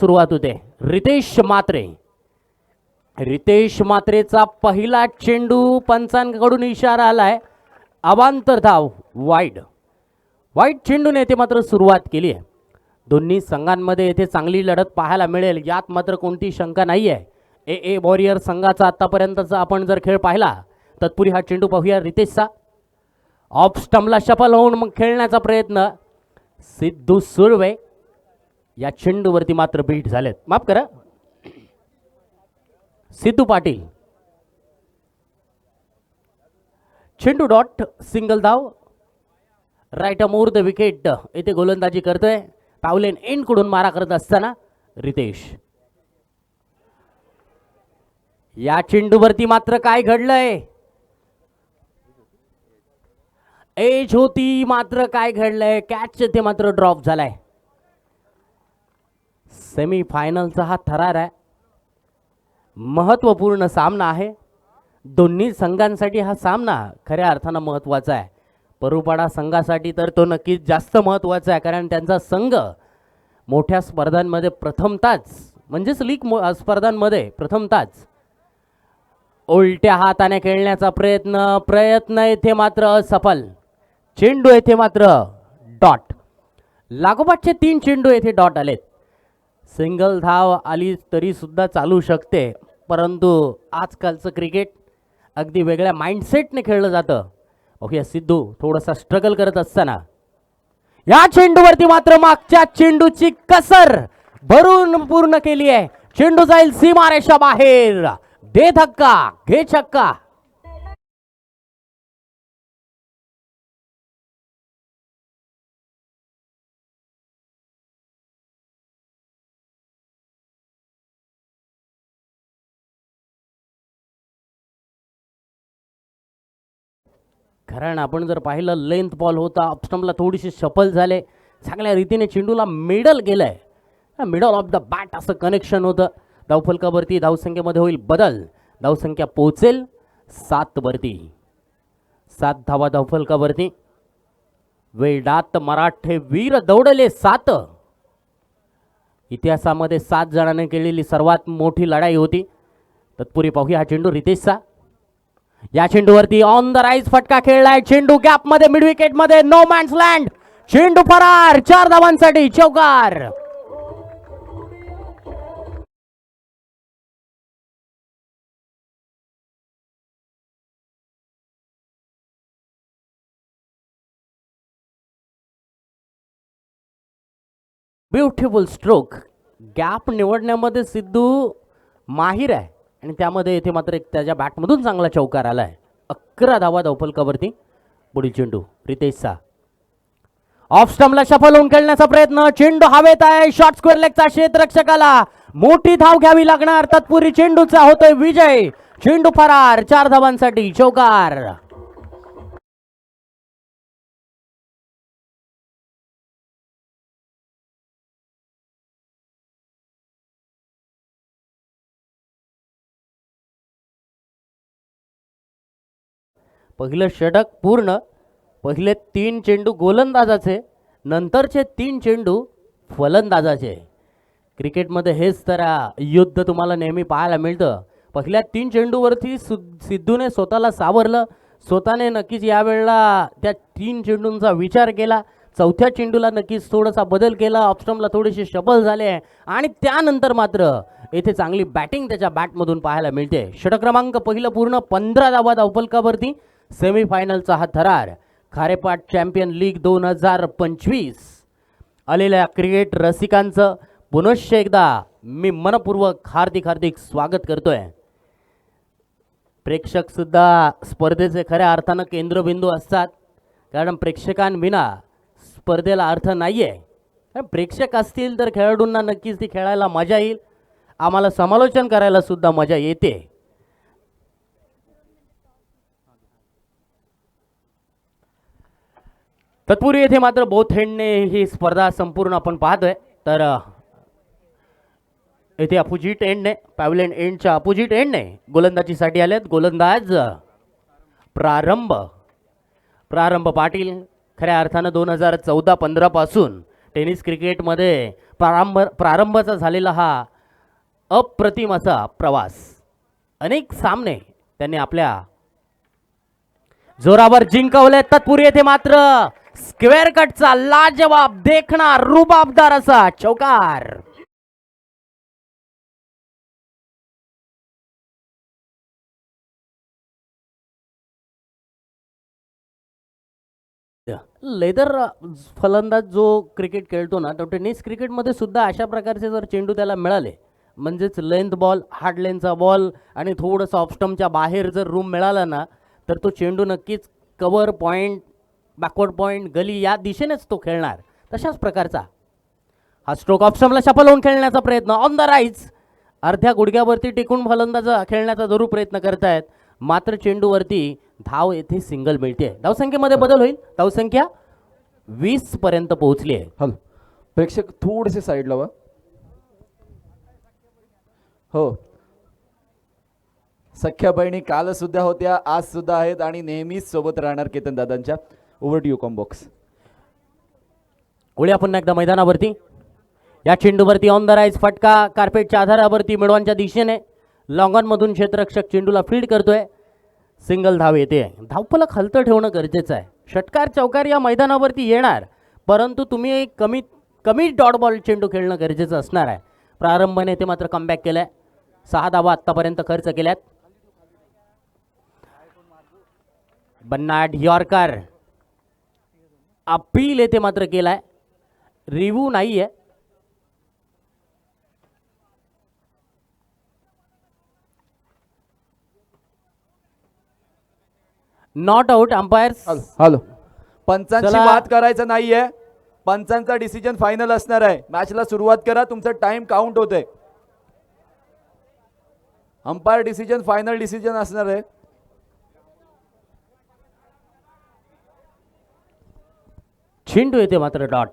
सुरुवात होते. रितेश म्हात्रे. रितेश म्हात्रेचा पहिला चेंडू पंचांकडून इशारा आलाय. अवांतर धाव वाईड. वाईड चेंडूने येथे मात्र सुरुवात केली आहे. दोन्ही संघांमध्ये येथे चांगली लढत पाहायला मिळेल यात मात्र कोणती शंका नाही आहे. ए वॉरियर संघाचा आतापर्यंतचा आपण जर खेळ पाहिला तत्पूर्वी हा चेंडू पाहूया रितेशचा. ऑफ स्टंपला शफल होऊन मग खेळण्याचा प्रयत्न. सिद्धू सुर्वे या चेंडूवरती मात्र बीट झालेत. माफ करा, सिद्धू पाटील. चेंडू डॉट. सिंगल धाव. Right more the wicket. येथे गोलंदाजी करतोय. पावलेन एंड कडून मारा करत असताना रितेश. या चेंडूवरती मात्र काय घडलंय. एज होती मात्र काय घडलंय. कॅच ते मात्र ड्रॉप झालाय. सेमी फायनलचा हा थरार आहे. महत्त्वपूर्ण सामना आहे. दोन्ही संघांसाठी हा सामना खऱ्या अर्थानं महत्त्वाचा आहे. परुपाडा संघासाठी तर तो नक्कीच जास्त महत्त्वाचा आहे, कारण त्यांचा संघ मोठ्या स्पर्धांमध्ये प्रथमताच म्हणजेच लीग स्पर्धांमध्ये प्रथमताच उलट्या हाताने खेळण्याचा प्रयत्न येथे मात्र असफल. चेंडू येथे मात्र डॉट. लागोपाठचे 3 चेंडू येथे डॉट आलेत. सिंगल धाव आली तरी सुद्धा चालू शकते, परंतु आजकालचं क्रिकेट अगदी वेगळ्या माइंडसेटने खेळलं जातं. ओके, सिद्धू थोडासा स्ट्रगल करत असताना या चेंडूवरती मात्र मागच्या चेंडूची कसर भरून पूर्ण केली आहे. चेंडू जाईल सीमारेषा बाहेर. दे धक्का, घे छक्का. कारण आपण जर पाहिलं लेंथ बॉल होता. ऑप्स्टमला थोडीशी शफल झाले. चांगल्या रीतीने चेंडूला मिडल गेलंय. मिडल ऑफ द बॅट असं कनेक्शन होतं. धावफलकावरती धावसंख्येमध्ये होईल बदल. धावसंख्या पोहोचेल 7 वरती. 7 धावा धावफलकावरती. वेडात मराठे वीर दौडले 7. इतिहासामध्ये 7 जणांनी केलेली सर्वात मोठी लढाई होती. तत्पूर्वी पाहूया हा चेंडू रितेशचा. या चेंडूवरती ऑन द राईज फटका खेळलाय. चेंडू गॅप मध्ये मिड विकेट मध्ये. No man's land. चेंडू फरार. 4 धावांसाठी चौकार. Beautiful stroke. गॅप निवडण्यामध्ये सिद्धू माहिर आहे आणि त्यामध्ये येथे मात्र एक त्याच्या बॅटमधून चांगला चौकार आलाय. 11 धावा धावफलकावरती. पुढील चेंडू रितेशचा. ऑफ स्टंपला शफल होऊन खेळण्याचा प्रयत्न. चेंडू हवेत आहे. शॉर्ट स्क्वेअर लेगचा क्षेत्ररक्षकाला मोठी धाव घ्यावी लागणार. तत्पूर्वी चेंडूचा होतोय विजय. चेंडू फरार. 4 धावांसाठी चौकार. पहिलं षटक पूर्ण. पहिले 3 चेंडू गोलंदाजाचे, नंतरचे 3 चेंडू फलंदाजाचे. क्रिकेटमध्ये हेच तर युद्ध तुम्हाला नेहमी पाहायला मिळतं. पहिल्या 3 चेंडूवरती सिद्धूने स्वतःला सावरलं. स्वतःने नक्कीच यावेळेला त्या 3 चेंडूंचा विचार केला. चौथ्या चेंडूला नक्कीच थोडासा बदल केला. ऑप्स्टमला थोडेसे शफल झाले आणि त्यानंतर मात्र येथे चांगली बॅटिंग त्याच्या बॅटमधून पाहायला मिळते. षटक क्रमांक पहिलं पूर्ण. 15 धावा धावफलकावरती. सेमीफायनलचा हा थरार. खारेपाट चॅम्पियन लीग 2025 आलेल्या क्रिकेट रसिकांचं पुनश्च एकदा मी मनपूर्वक हार्दिक स्वागत करतोय. प्रेक्षक सुद्धा स्पर्धेचे खऱ्या अर्थानं केंद्रबिंदू असतात, कारण प्रेक्षकांविना स्पर्धेला अर्थ नाहीये. प्रेक्षक असतील तर खेळाडूंना नक्कीच ती खेळायला मजा येईल. आम्हाला समालोचन करायला सुद्धा मजा येते. तत्पूर्वी येथे मात्र बोथ एंडने ही स्पर्धा संपूर्ण आपण पाहतोय. तर येथे अपोजिट एंडने, पॅव्हलियन एंडच्या अपोजिट एंडने गोलंदाजीसाठी आलेत. गोलंदाज प्रारंभ पाटील. खऱ्या अर्थानं 2014-15 पासून टेनिस क्रिकेटमध्ये प्रारंभाचा झालेला हा अप्रतिम असा प्रवास, अनेक सामने त्यांनी आपल्या जोरावर जिंकवले. तत्पूर्वी येथे मात्र स्क्वेअर कटचा लाजवाब देखणा रुबाबदार असा चौकार. लेदर फलंदाज जो क्रिकेट खेळतो ना, तो टेनिस क्रिकेटमध्ये सुद्धा अशा प्रकारचे जर चेंडू त्याला मिळाले, म्हणजेच लेंथ बॉल, हार्ड लेंथचा बॉल आणि थोडंसं ऑफ स्टंपच्या बाहेर जर रूम मिळाला ना, तर तो चेंडू नक्कीच कव्हर पॉईंट, बॅकवर्ड पॉईंट, गली या दिशेनेच तो खेळणार. तशाच प्रकारचा हा स्ट्रोक ऑफ स्टंपला शफल होऊन खेळण्याचा प्रयत्न ऑन द राईज. अर्ध्या गुडघ्यावरती टिकून फलंदाज खेळण्याचा जरूर प्रयत्न करतायत, मात्र चेंडूवरती धाव येथे सिंगल मिळते. धावसंख्येमध्ये बदल होईल. धावसंख्या 20 पर्यंत पोहोचली आहे. हॅलो प्रेक्षक थोडेसे साईडला व्हा. हो, सख्या बहिणी काल सुद्धा होत्या, आज सुद्धा आहेत आणि नेहमीच सोबत राहणार केतन दादांच्या. Over to you commbox. वळूया पुन्हा एकदा मैदानावरती. या चेंडूवरती ऑन द राईज फटका कार्पेटच्या आधारावरती मिडवांच्या दिशेने लॉंगॉनमधून क्षेत्ररक्षक चेंडूला फील्ड करतोय. सिंगल धाव येते. धावफलक हलतं ठेवणं गरजेचं आहे. षटकार चौकार या मैदानावरती येणार, परंतु तुम्ही एक कमी डॉट बॉल चेंडू खेळणं गरजेचं असणार आहे. प्रारंभाने ते मात्र कमबॅक केलाय. 6 धावा आतापर्यंत खर्च केल्यात. बन्नाट यॉर्कर अपील येथे मात्र केलाय, रिव्ह्यू नाहीये. Not out. अंपायर्स हॅलो, पंचांची चला. बात करायचं नाहीये, पंचांचा डिसिजन फायनल असणार आहे. मॅचला सुरुवात करा, तुमचा टाइम काउंट होतोय. अंपायर डिसिजन फायनल डिसिजन असणार आहे. चेंडू येते मात्र डॉट.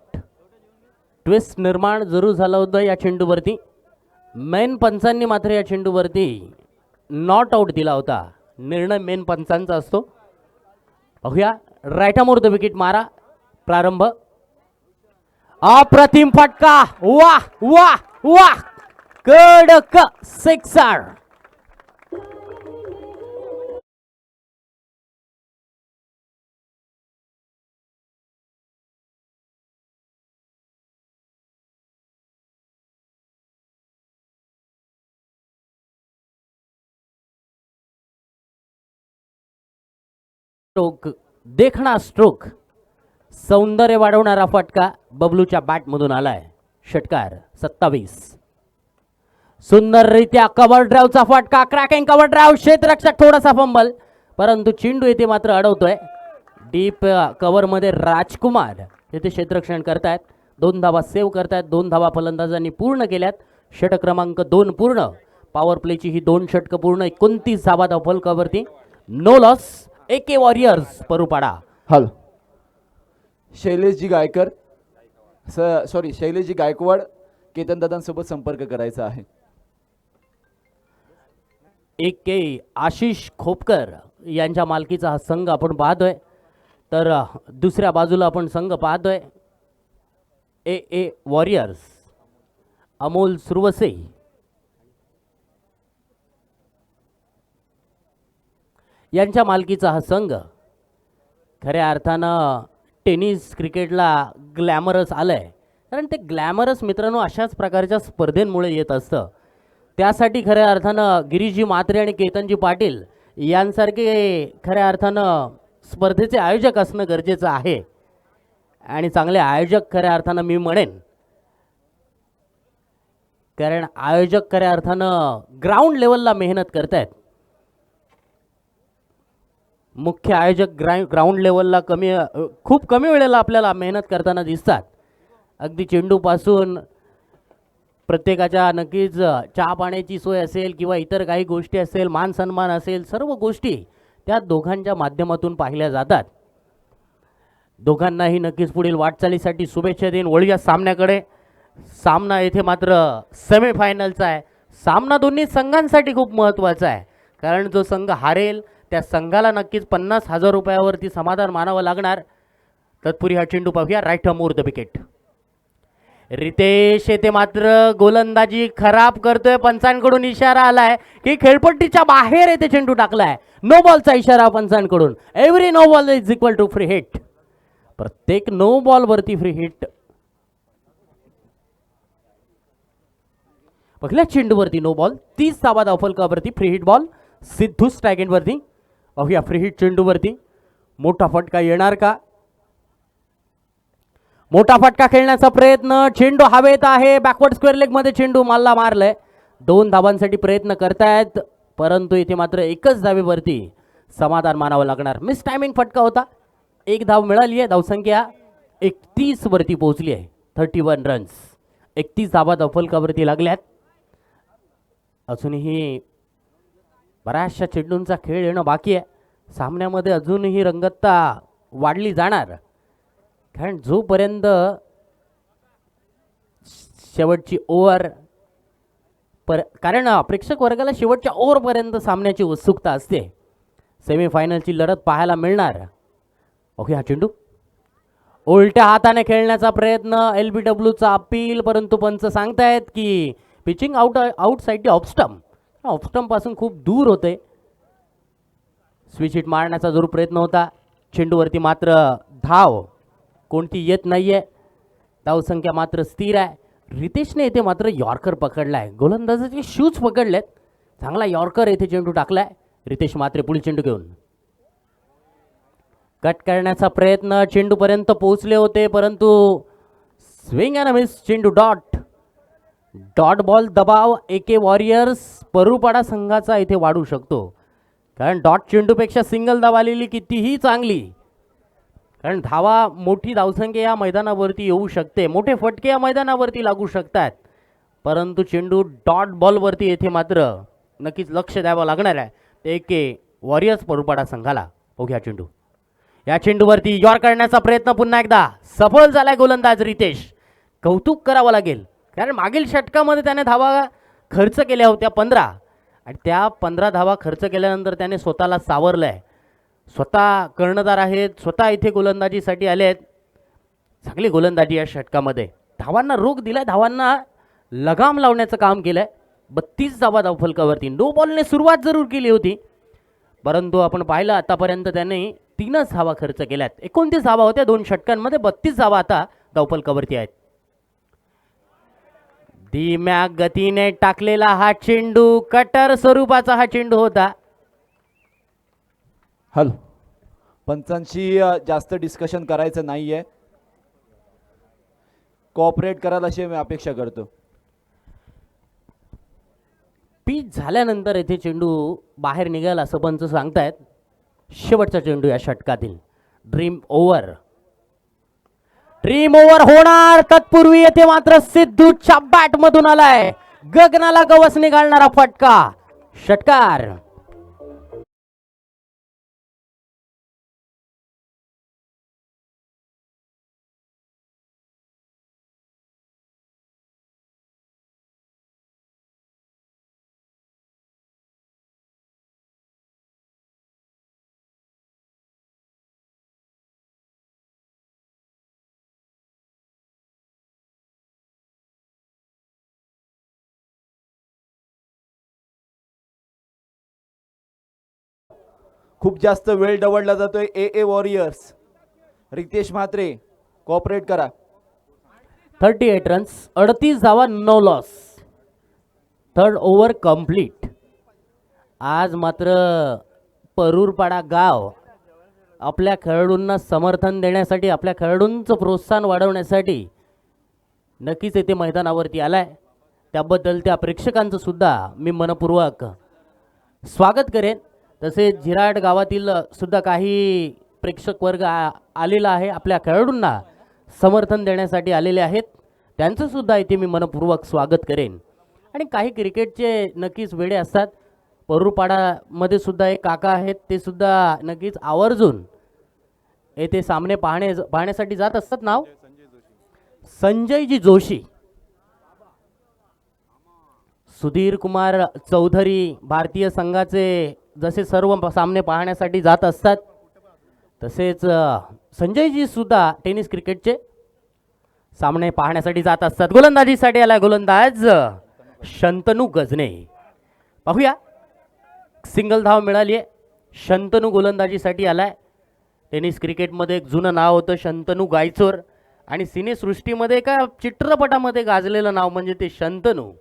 ट्विस्ट निर्माण जरूर झालं होतं या चेंडूवरती. मेन पंचांनी मात्र या चेंडूवरती नॉट आउट दिला होता. निर्णय मेन पंचांचा असतो. बघूया राईट आर्म द विकेट मारा. प्रारंभ. अप्रतिम फटका. वाह वाह वाह, कडक सिक्सर. स्ट्रोक, देखणा स्ट्रोक, सौंदर्य वाढवणारा फटका बबलूच्या बॅटमधून आलाय. षटकार 27. सुंदररित्या कव्हर ड्राईव्हचा फटका, क्रॅकिंग कव्हर ड्राईव्ह. क्षेत्ररक्षक थोडासा फंबल, परंतु चेंडू येथे मात्र अडवतोय. डीप कव्हर मध्ये राजकुमार येथे क्षेत्ररक्षण करतायत. 2 धावा सेव्ह करतायत. 2 धावा फलंदाजांनी पूर्ण केल्यात. षटक क्रमांक 2 पूर्ण. पॉवर प्लेची ही 2 षटकं पूर्ण. 29 धावा धावफलकावरती. No loss. AK वॉरियर्स परुपाडा. हॅलो, शैलेशजी गायकर शैलेशजी गायकवाड केतन दादांसोबत संपर्क करायचा आहे. AK आशिष खोपकर यांच्या मालकीचा हा संघ आपण पाहतोय, तर दुसऱ्या बाजूला आपण संघ पाहतोय AA वॉरियर्स अमोल सुरवसे यांच्या मालकीचा हा संघ. खऱ्या अर्थानं टेनिस क्रिकेटला ग्लॅमरस आलंय, कारण ते ग्लॅमरस मित्रांनो अशाच प्रकारच्या स्पर्धेंमुळे येत असतं. त्यासाठी खऱ्या अर्थानं गिरीजी म्हात्रे आणि केतनजी पाटील यांसारखे खऱ्या अर्थानं स्पर्धेचे आयोजक असणं गरजेचं आहे. आणि चांगले आयोजक खऱ्या अर्थानं मी म्हणेन, कारण आयोजक खऱ्या अर्थानं ग्राउंड लेवलला मेहनत करतायत. मुख्य आयोजक ग्राउंड लेवलला खूप कमी वेळेला आपल्याला मेहनत करताना दिसतात. अगदी चेंडूपासून प्रत्येकाच्या नक्कीच चहा पाण्याची सोय असेल किंवा इतर काही गोष्टी असेल, मान सन्मान असेल, सर्व गोष्टी त्या दोघांच्या माध्यमातून पाहिल्या जातात. दोघांनाही नक्कीच पुढील वाटचालीसाठी शुभेच्छा देईन. वळूया सामन्याकडे. सामना येथे मात्र सेमीफायनलचा आहे. सामना दोन्ही संघांसाठी खूप महत्त्वाचा आहे, कारण जो संघ हारेल त्या संघाला नक्कीच 50,000 रुपयावरती समाधान मानावं लागणार. तत्पूर्वी हा चेंडू पाहूया. Right arm over the wicket. Ritesh येथे मात्र गोलंदाजी खराब करतोय. पंचांकडून इशारा आलाय की खेळपट्टीच्या बाहेर येथे चेंडू टाकलाय. नो बॉलचा इशारा पंचांकडून. Every no ball is equal to free hit. प्रत्येक नो बॉल वरती फ्री हिट. पहिल्या चेंडूवरती नो बॉल. 30 धावा धावफलकावरती free hit ball. Sidhu strike end वरती. पाहूया फ्री हिट चेंडूवरती मोठा फटका येणार का. मोठा फटका खेळण्याचा प्रयत्न. चेंडू हवेत आहे. बॅकवर्ड स्क्वेअर लेग मध्ये चेंडू मारला मारलाय. 2 धावांसाठी प्रयत्न करतायत परंतु इथे मात्र एकच धावेवरती समाधान मानावं लागणार. मिस टायमिंग फटका होता. 1 धाव मिळाली आहे. धावसंख्या 31 वरती पोहोचली आहे. 31 रन्स. 31 धावा धावफलकावरती लागल्यात. अजूनही बऱ्याचशा चेंडूंचा खेळ येणं बाकी आहे. सामन्यामध्ये अजूनही रंगतता वाढली जाणार कारण जोपर्यंत शेवटची ओव्हर कारण प्रेक्षक वर्गाला शेवटच्या ओव्हरपर्यंत सामन्याची उत्सुकता असते. सेमीफायनलची लढत पाहायला मिळणार. ओके हा चेंडू उलट्या हाताने खेळण्याचा प्रयत्न. LBWचा अपील परंतु पंच सांगतायत की pitching out side off stump. Off stump पासून खूप दूर होते. स्विच हिट मारण्याचा जरूर प्रयत्न होता. चेंडूवरती मात्र धाव कोणती येत नाहीये. धावसंख्या मात्र स्थिर आहे. रितेशने येथे मात्र यॉर्कर पकडलाय. गोलंदाजाचे शूज पकडलेत. चांगला यॉर्कर येथे चेंडू टाकलाय. रितेश मात्र पुढील चेंडू घेऊन कट करण्याचा प्रयत्न. चेंडूपर्यंत पोहोचले होते परंतु स्विंग अँड मिस. चेंडू डॉट बॉल दबाव AK वॉरियर्स परुपाडा संघाचा इथे वाढू शकतो कारण डॉट चेंडूपेक्षा सिंगल धाव आलेली कितीही चांगली कारण धावा मोठी धावसंख्या या मैदानावरती येऊ शकते. मोठे फटके या मैदानावरती लागू शकतात परंतु चेंडू डॉट बॉलवरती येथे मात्र नक्कीच लक्ष द्यावं लागणार आहे. ते AK वॉरियर्स परुपाडा संघाला. बघूया चेंडू. या चेंडूवरती यॉर्क करण्याचा प्रयत्न पुन्हा एकदा सफल झालाय गोलंदाज रितेश. कौतुक करावं लागेल कारण मागील षटकामध्ये त्याने धावा खर्च केल्या होत्या 15 आणि त्या 15 धावा खर्च केल्यानंतर त्याने स्वतःला सावरलंय. स्वतः कर्णधार आहेत. स्वतः इथे गोलंदाजीसाठी आले आहेत. चांगली गोलंदाजी या षटकामध्ये. धावांना रोख दिलाय. धावांना लगाम लावण्याचं काम केलंय. 32 धावा धावफलकावरती. नो बॉलने सुरुवात जरूर केली होती परंतु आपण पाहिलं आतापर्यंत त्याने 3च धावा खर्च केल्यात. 29 धावा होत्या 2 षटकांमध्ये. 32 धावा आता धावफलकावरती आहेत. धीम्या गतीने टाकलेला हा चेंडू कटर स्वरूपाचा हा चेंडू होता. हॅलो पंचांशी जास्त डिस्कशन करायचं नाहीये. कोऑपरेट कराल अशी मी अपेक्षा करतो. पीच झाल्यानंतर येथे चेंडू बाहेर निघाला असं पंच सांगतायत. शेवटचा चेंडू या षटकातील. ड्रीम ओव्हर होणार. तत्पूर्वी येथे मात्र सिद्धूच्या बॅट मधून आलाय गगनाला गवसणी घालणारा फटका. षटकार. खूप जास्त वेळ दवडला जातोय. AA warriors. Ritesh Mhatre cooperate करा. 38 रन्स. 38 धावा. No loss. 3rd over complete. आज मात्र परुरपाडा गाव आपल्या खेळाडूंना समर्थन देण्यासाठी आपल्या खेळाडूंचं प्रोत्साहन वाढवण्यासाठी नक्कीच येथे मैदानावरती आलाय. त्याबद्दल त्या प्रेक्षकांचं सुद्धा मी मनपूर्वक स्वागत करेन. तसेच झिराड गावातील सुद्धा काही प्रेक्षक वर्ग आलेला आहे. आपल्या खेळाडूंना समर्थन देण्यासाठी आलेले आहेत. त्यांचं सुद्धा इथे मी मनपूर्वक स्वागत करेन. आणि काही क्रिकेटचे नक्कीच वेडे असतात. परुरपाडामध्ये सुद्धा एक काका आहेत. ते सुद्धा नक्कीच आवर्जून येथे सामने पाहण्यासाठी जात असतात. नाव संजयजी जोशी. सुधीर कुमार चौधरी भारतीय संघाचे जसे सर्व सामने पाहण्यासाठी जात असतात तसेच संजयजी सुद्धा टेनिस क्रिकेटचे सामने पाहण्यासाठी जात असतात. गोलंदाजीसाठी आला गोलंदाज शंतनू गजने. पाहूया, सिंगल धाव मिळाली आहे. शंतनू गोलंदाजीसाठी आलाय. टेनिस क्रिकेटमध्ये एक जुनं नाव होतं शंतनू गायचोर आणि सिनेसृष्टीमध्ये एका चित्रपटामध्ये गाजलेलं नाव म्हणजे ते शंतनू.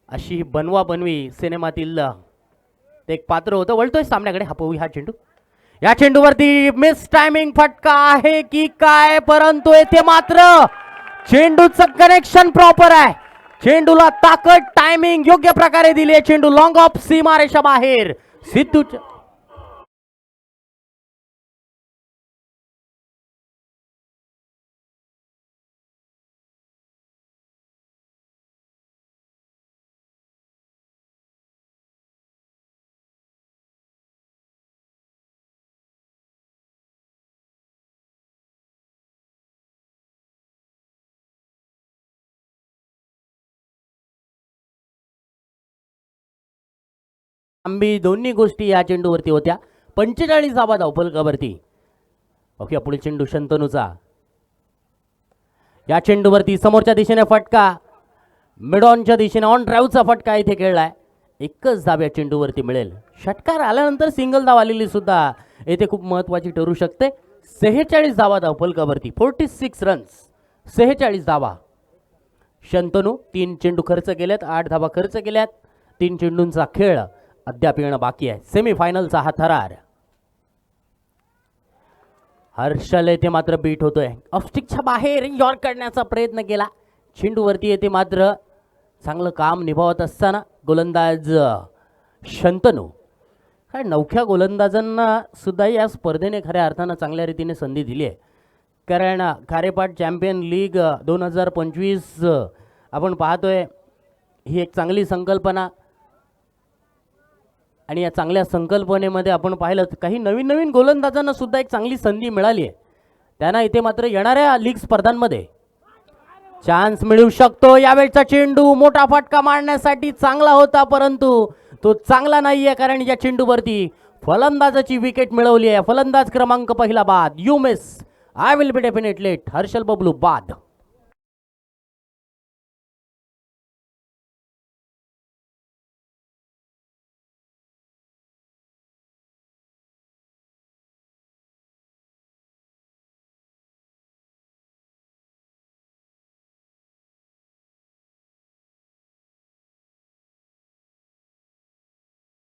अशी बनवा बनवी सिनेमातील ते एक पात्र होतं. वळतोय सामन्याकडे. हा पाहू हा चेंडू. या चेंडूवरती मिस टायमिंग फटका आहे की काय, परंतु येथे मात्र चेंडूचं कनेक्शन प्रॉपर आहे. चेंडूला ताकद, टायमिंग योग्य प्रकारे दिली आहे. चेंडू लॉंग ऑफ सीमारेषा बाहेर. सिद्धूच्या आंबी दोन्ही गोष्टी या चेंडूवरती होत्या. 45 धावा धावफलकावरती. ओके, पुढील चेंडू शंतनूचा. या चेंडूवरती समोरच्या दिशेने फटका, मिड ऑनच्या दिशेने ऑन ड्राईव्हचा फटका इथे खेळलाय. एकच धाव या चेंडूवरती मिळेल. षटकार आल्यानंतर सिंगल धाव आलेली सुद्धा येथे खूप महत्वाची ठरू शकते. 46 धावा धावफलकावरती. 46 रन्स, 46 धावा. शंतनू 3 चेंडू खर्च केल्यात, 8 धावा खर्च केल्यात. 3 चेंडूंचा खेळ अद्याप येणं बाकी आहे. सेमीफायनलचा हा थरार. हर्षल येथे मात्र बीट होतोय. ऑफस्टिकच्या बाहेर यॉर्क काढण्याचा प्रयत्न केला. चेंडूवरती येथे मात्र चांगलं काम निभावत असताना गोलंदाज शंतनू. काय नवख्या गोलंदाजांना सुद्धा या स्पर्धेने खऱ्या अर्थानं चांगल्या रीतीने संधी दिली आहे. कारण खारेपाट चॅम्पियन लीग 2025 आपण पाहतोय. ही एक चांगली संकल्पना आणि या चांगल्या संकल्पनेमध्ये आपण पाहिलं काही नवीन नवीन गोलंदाजांना सुद्धा एक चांगली संधी मिळाली आहे. त्यांना इथे मात्र येणाऱ्या लीग स्पर्धांमध्ये चान्स मिळू शकतो. यावेळचा चेंडू मोठा फटका मारण्यासाठी चांगला होता, परंतु तो चांगला नाहीये कारण या चेंडूवरती फलंदाजाची विकेट मिळवली आहे. फलंदाज क्रमांक पहिला बाद. You miss, I will be definitely. Harshal Bablu बाद.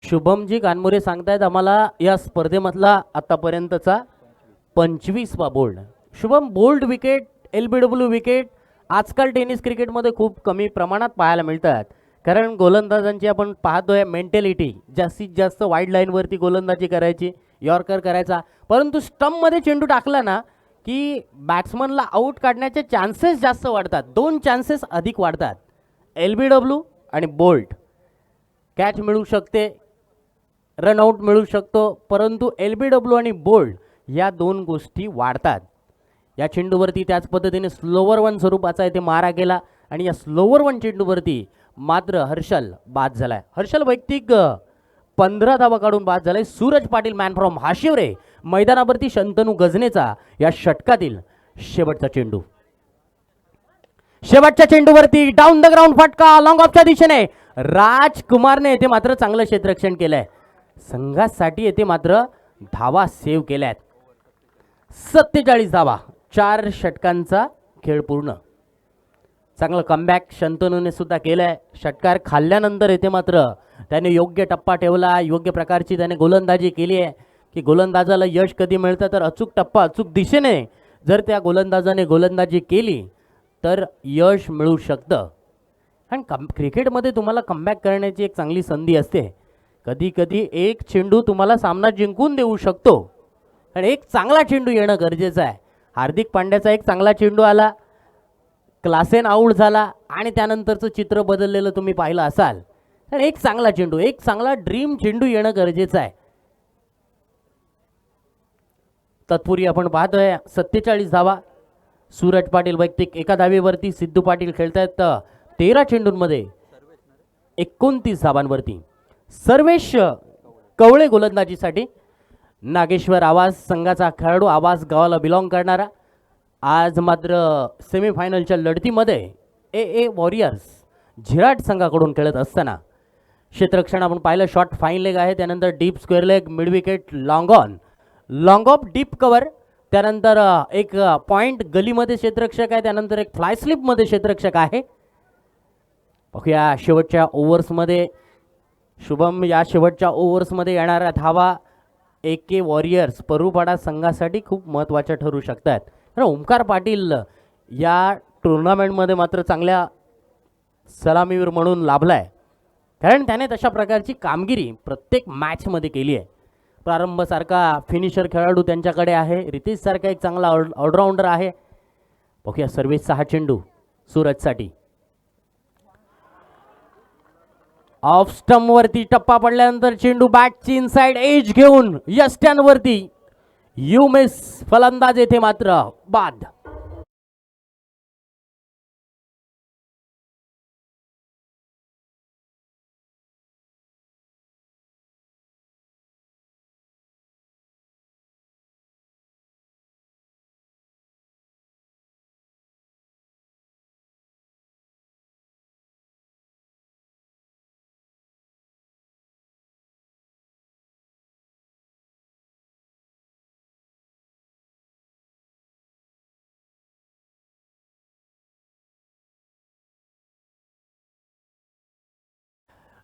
शुभमजी कानमोरे सांगतायत आम्हाला या स्पर्धेमधला आतापर्यंतचा 25वा bold. Shubham, bold wicket, LBW wicket आजकाल टेनिस क्रिकेटमध्ये खूप कमी प्रमाणात पाहायला मिळतात. कारण गोलंदाजांची आपण पाहतोय मेंटॅलिटी जास्तीत जास्त वाईड लाईनवरती गोलंदाजी करायची, यॉर्कर करायचा. परंतु स्टंपमध्ये चेंडू टाकला ना की बॅट्समनला आऊट काढण्याचे चान्सेस जास्त वाढतात. 2 चान्सेस अधिक वाढतात. LBW आणि बोल्ट. कॅच मिळू शकते, रनआउट मिळू शकतो, परंतु LBW आणि बोल्ड या 2 गोष्टी वाढतात. या चेंडूवरती त्याच पद्धतीने स्लोवर वन स्वरूपाचा इथे मारा गेला आणि या स्लोवर वन चेंडूवरती मात्र हर्षल बाद झालाय. हर्षल वैयक्तिक 15 धावा काढून बाद झालाय. सूरज पाटील मॅन फ्रॉम हाशिवरे मैदानावरती शंतनू गजनेचा या षटकातील शेवटचा चेंडू. शेवटच्या चेंडूवरती डाऊन द ग्राउंड फटका लॉंग ऑफच्या दिशेने. राजकुमारने येथे मात्र चांगलं क्षेत्ररक्षण केलंय. संघासाठी येथे मात्र धावा सेव्ह केल्यात. 47 धावा, 4 षटकांचा खेळ पूर्ण. चांगलं कमबॅक शंतनूने सुद्धा केलंय. षटकार खाल्ल्यानंतर येथे मात्र त्याने योग्य टप्पा ठेवला, योग्य प्रकारची त्याने गोलंदाजी केली आहे. की गोलंदाजाला यश कधी मिळतं तर अचूक टप्पा, अचूक दिशेने जर त्या गोलंदाजाने गोलंदाजी केली तर यश मिळू शकतं. आणि क्रिकेटमध्ये तुम्हाला कमबॅक करण्याची एक चांगली संधी असते. कधी कधी एक चेंडू तुम्हाला सामना जिंकून देऊ शकतो आणि एक चांगला चेंडू येणं गरजेचं आहे. हार्दिक पांड्याचा एक चांगला चेंडू आला, क्लासेन आऊट झाला आणि त्यानंतरचं चित्र बदललेलं तुम्ही पाहिलं असाल. आणि एक चांगला चेंडू, एक चांगला ड्रीम चेंडू येणं गरजेचं आहे. तत्पूर्वी आपण पाहतोय 47 धावा. सूरज पाटील वैयक्तिक 1 धावेवरती. सिद्धू पाटील खेळतायत 13 चेंडूंमध्ये 29 धावांवरती. सर्वेश कवळे गोलंदाजीसाठी. नागेश्वर आवाज संघाचा खेळाडू, आवाज गावाला बिलॉंग करणारा. आज मात्र सेमीफायनलच्या लढतीमध्ये ए वॉरियर्स झिराट संघाकडून खेळत असताना क्षेत्ररक्षण आपण पाहिलं, शॉर्ट फाईन लेग आहे, त्यानंतर deep square leg, mid wicket, long of deep cover, त्यानंतर एक पॉइंट गलीमध्ये क्षेत्ररक्षक आहे, त्यानंतर एक फ्लाय स्लिपमध्ये क्षेत्ररक्षक आहे. बघूया शेवटच्या ओव्हर्समध्ये शुभम, या शेवटच्या ओव्हर्समध्ये येणाऱ्या धावा AK वॉरियर्स परूपाडा संघासाठी खूप महत्त्वाच्या ठरू शकतात. कारण ओमकार पाटील या टुर्नामेंटमध्ये मात्र चांगल्या सलामीवीर म्हणून लाभलाय, कारण त्याने तशा प्रकारची कामगिरी प्रत्येक मॅचमध्ये केली आहे. प्रारंभसारखा फिनिशर खेळाडू त्यांच्याकडे आहे, रितेशसारखा एक चांगला ऑलराऊंडर आहे. बघूया सर्व्हिसचा हा चेंडू सुरजसाठी ऑफ स्टंपवरती टप्पा पडल्यानंतर चेंडू बॅटची इनसाइड एज घेऊन यष्ट्यांवरती यू मिस, फलंदाज येथे मात्र बाद.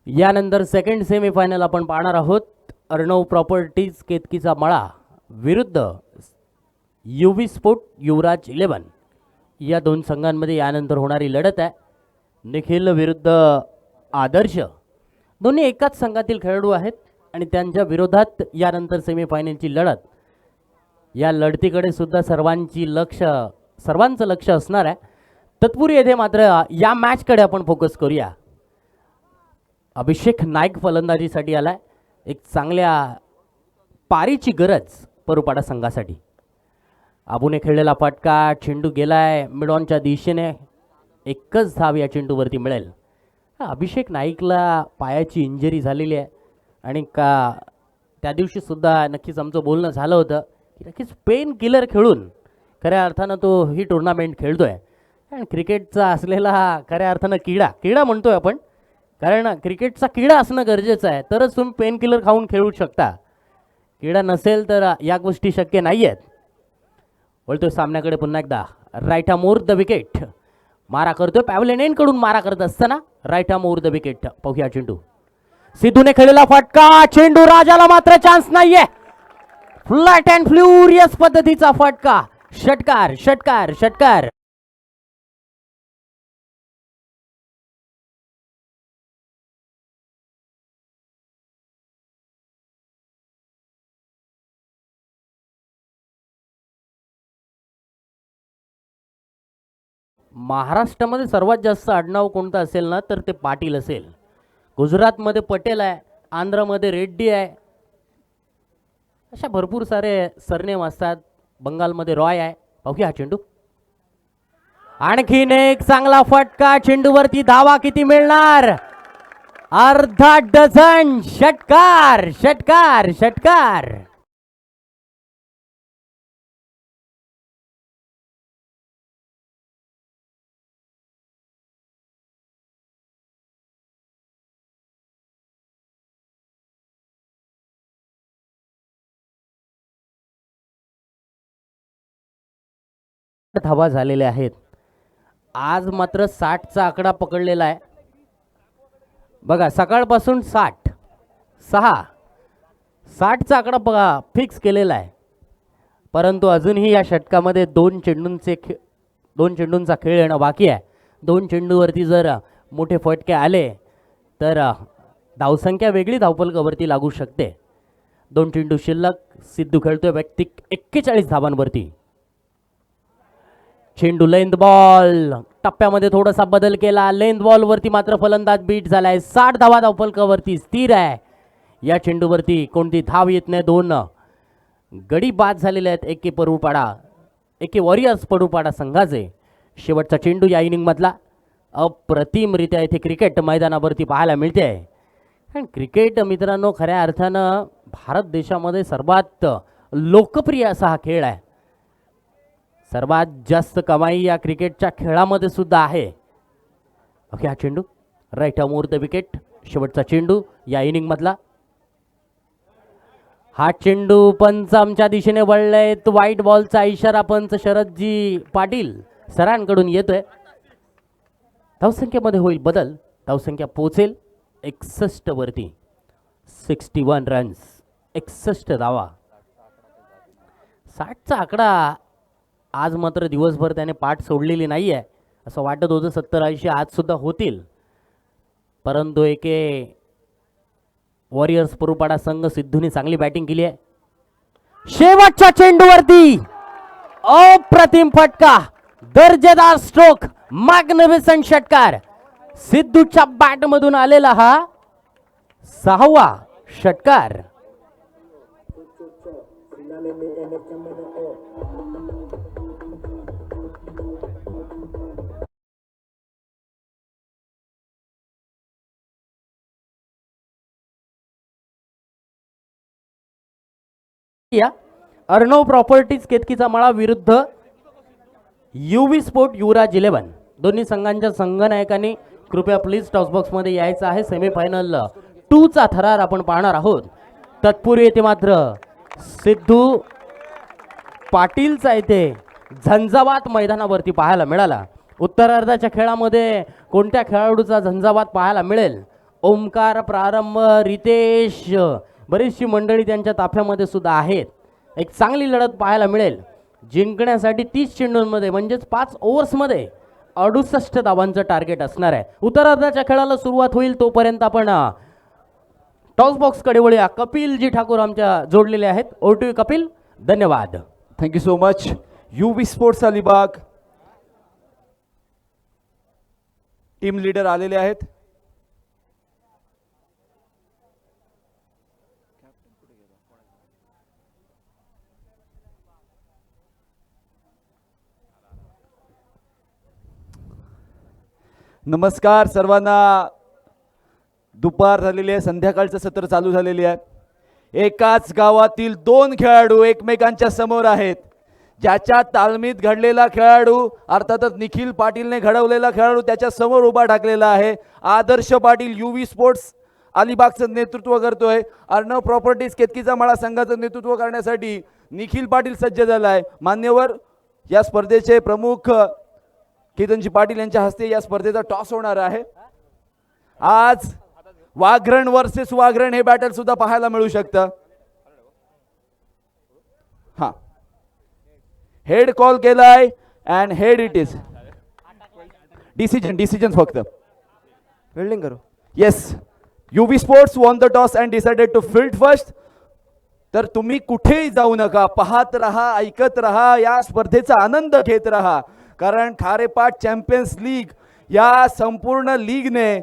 यानंतर सेकंड सेमीफायनल आपण पाहणार आहोत. अर्णव प्रॉपर्टीज केतकीचा मळा विरुद्ध UV स्पोर्ट युवराज 11 या दोन संघांमध्ये यानंतर होणारी लढत आहे. निखिल विरुद्ध आदर्श, दोन्ही एकाच संघातील खेळाडू आहेत आणि त्यांच्या विरोधात यानंतर सेमीफायनलची लढत. या लढतीकडे सुद्धा सर्वांचं लक्ष असणार आहे. तत्पूर्वी येथे मात्र या मॅचकडे आपण फोकस करूया. अभिषेक नाईक फलंदाजीसाठी आलाय. एक चांगल्या पारीची गरज परूपाडा संघासाठी. आबूने खेळलेला फटका, चेंडू गेलाय मिडॉनच्या दिशेने, एकच धाव या चेंडूवरती मिळेल. अभिषेक नाईकला पायाची इंजरी झालेली आहे आणि त्या दिवशी सुद्धा नक्कीच आमचं बोलणं झालं होतं की नक्कीच पेन किलर खेळून खऱ्या अर्थानं तो ही टुर्नामेंट खेळतोय. आणि क्रिकेटचा असलेला खऱ्या अर्थानं किडा म्हणतोय आपण, कारण क्रिकेटचा किडा असणं गरजेचं आहे, तरच तुम्ही पेन किलर खाऊन खेळू शकता. किडा नसेल तर या गोष्टी शक्य नाही आहेत. वळतोय सामन्याकडे पुन्हा एकदा, right arm over the wicket, मारा करतोय पॅव्हलियन एंडकडून, मारा करत असताना right arm over the wicket. पाहूया चेंडू, सिद्धूने खेळलेला फटका, चेंडू राजाला मात्र चान्स नाहीये. फ्लॅट अँड फ्ल्युरियस पद्धतीचा फटका, षटकार षटकार षटकार. महाराष्ट्रामध्ये सर्वात जास्त आडनाव कोणतं असेल ना, तर ते पाटील असेल. गुजरातमध्ये पटेल आहे, आंध्रमध्ये रेड्डी आहे, अशा भरपूर सारे सरनेम असतात. बंगालमध्ये रॉय आहे. पाहूया हा चेंडू, आणखीन एक चांगला फटका, चेंडूवरती धावा किती मिळणार? अर्धा डझन. षटकार षटकार षटकार. धावा झालेल्या आहेत. आज मात्र 60चा आकडा पकडलेला आहे. बघा सकाळपासून 60चा आकडा बघा फिक्स केलेला आहे. परंतु अजूनही या षटकामध्ये दोन चेंडूंचा खेळ येणं बाकी आहे. दोन चेंडूवरती जर मोठे फटके आले तर धावसंख्या वेगळी धावफलकावरती लागू शकते. दोन चेंडू शिल्लक. सिद्धू खेळतोय वैयक्तिक 41 धावांवरती. चेंडू लेंथ बॉल, टप्प्यामध्ये थोडासा बदल केला. लेंथ बॉलवरती मात्र फलंदाज बीट झालाय. 60 धावा धावफलकावरती स्थिर आहे. या चेंडूवरती कोणती धाव येत नाही. दोन गडी बाद झालेले आहेत एके वॉरियर्स परूपाडा संघाचे. शेवटचा चेंडू या इनिंगमधला अप्रतिमरित्या इथे क्रिकेट मैदानावरती पाहायला मिळते आहे. कारण क्रिकेट मित्रांनो खऱ्या अर्थानं भारत देशामध्ये सर्वात लोकप्रिय असा हा खेळ आहे. सर्वात जास्त कमाई या क्रिकेटच्या खेळामध्ये सुद्धा आहे. ओके, हा चेंडू राईट अमोर द विकेट. शेवटचा चेंडू या इनिंग मधला. हा चेंडू पंच आमच्या दिशेने वळलाय. व्हाईट बॉलचा इशारा पंच शरदजी पाटील सरांकडून येतोय. धावसंख्येमध्ये होईल बदल. धावसंख्या पोहोचेल 61 वरती. 61 रन्स, 61 धावा. 60चा आकडा आज मात्र दिवसभर त्याने पाठ सोडलेली नाही आहे. असं वाटत होतं 70-80 आज सुद्धा होतील, परंतु एके वॉरियर्स पुरुपाडा संघ सिद्धूने चांगली बॅटिंग केली आहे. शेवटच्या चेंडूवरती अप्रतिम फटका, दर्जेदार स्ट्रोक, मॅग्निफिसंट षटकार. सिद्धूच्या बॅट मधून आलेला हा 6वा षटकार. या अर्णव प्रॉपर्टीज केतकीचा मळा विरुद्ध युवी स्पोर्ट युवराज 11. दोन्ही संघांच्या संघनायकांनी कृपया प्लीज टॉस बॉक्स मध्ये यायचं आहे. सेमीफायनल 2 चा थरार आपण पाहणार आहोत. तत्पूर्वी येथे मात्र सिद्धू पाटीलचा येथे झंझावात मैदानावरती पाहायला मिळाला. उत्तरार्धाच्या खेळामध्ये कोणत्या खेळाडूचा झंझावात पाहायला मिळेल? ओमकार, प्रारंभ, रितेश, बरीचशी मंडळी त्यांच्या ताफ्यामध्ये सुद्धा आहेत. एक चांगली लढत पाहायला मिळेल. जिंकण्यासाठी 30 चेंडूंमध्ये म्हणजेच 5 ओव्हर्समध्ये 68 धावांचं टार्गेट असणार आहे. उत्तरार्धाच्या खेळाला सुरुवात होईल तोपर्यंत आपण टॉस बॉक्स कडे वळूया. कपिलजी ठाकूर आमच्या जोडलेले आहेत. Over to you Kapil. धन्यवाद. Thank you so much. Yuvi sports Alibag team leader आलेले आहेत. नमस्कार सर्वांना. दुपार झालेली आहे, संध्याकाळचं सत्र चालू झालेली आहे. एकाच गावातील 2 खेळाडू एकमेकांच्या समोर आहेत. ज्याच्या तालमीत घडलेला खेळाडू अर्थातच निखिल पाटीलने घडवलेला खेळाडू त्याच्या समोर उभा टाकलेला आहे. आदर्श पाटील युवी स्पोर्ट्स अलिबागचं नेतृत्व करतोय. अर्णव प्रॉपर्टीज केतकीचा मळा संघाचं नेतृत्व करण्यासाठी निखिल पाटील सज्ज झाला आहे. मान्यवर या स्पर्धेचे प्रमुख केतनजी पाटील यांच्या हस्ते या स्पर्धेचा टॉस होणार आहे. आज वाघरण वर्सेस वाघरण हे बॅटल सुद्धा पाहायला मिळू शकतं. हा, हेड कॉल केलाय and head it is. Decision फक्त फिल्डिंग करू. Yes, Yuvi sports won the toss and decided to field first. तर तुम्ही कुठेही जाऊ नका, पाहत रहा, ऐकत रहा, या स्पर्धेचा आनंद घेत रहा. कारण खारेपाट चॅम्पियन्स लीग या संपूर्ण लीगने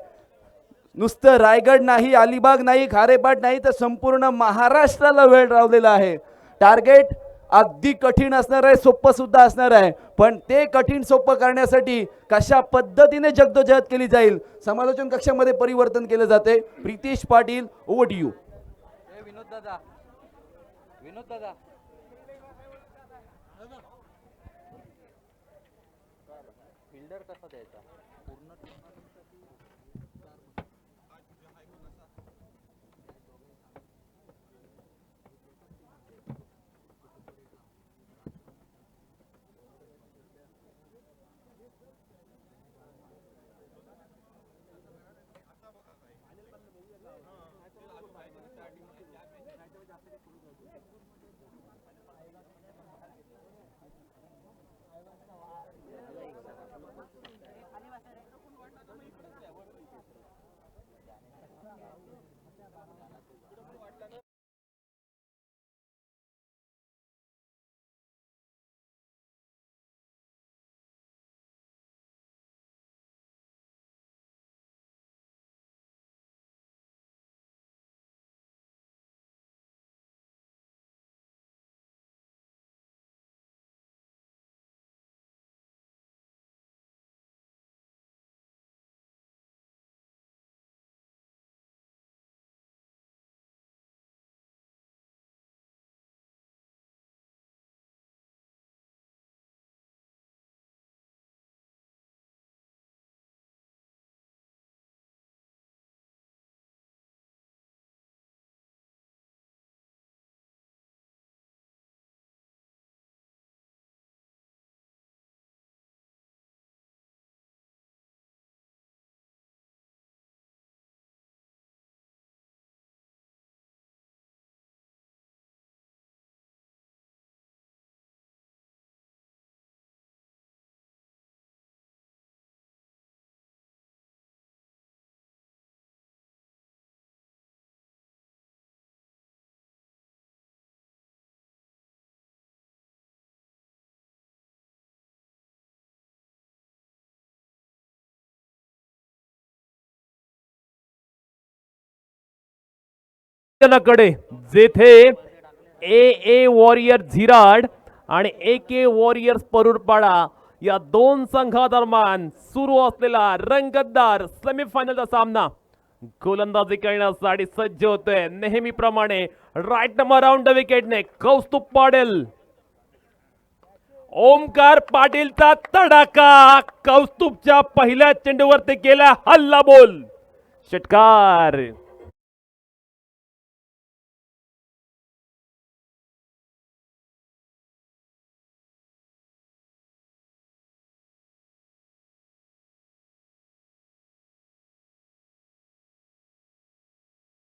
नुसतं रायगड नाही, अलिबाग नाही, खारेपाट नाही तर संपूर्ण महाराष्ट्राला वेळ लावलेला आहे. टार्गेट अगदी कठीण असणार आहे, सोपं सुद्धा असणार आहे. पण ते कठीण सोपं करण्यासाठी कशा पद्धतीने जगदोजहद केली जाईल, समालोचन कक्षामध्ये परिवर्तन केलं जाते. Pritesh Patil, over to you. Vinod दादा. फिल्डर कसा द्यायचा? कडे जेथे ए वॉरियर झिराड आणि AK वॉरियर्स परुरपाडा या दोन संघादरम्यान सुरू असलेला रंगतदार सेमीफायनलचा सामना गोलंदाजी करण्यासाठी सज्ज होतोय. नेहमीप्रमाणे राईट नंबर राऊंड द विकेटने कौस्तुभ पाटील. ओमकार पाटीलचा तडाखा कौस्तुभच्या पहिल्या चेंडूवरती केला हल्ला बोल षटकार.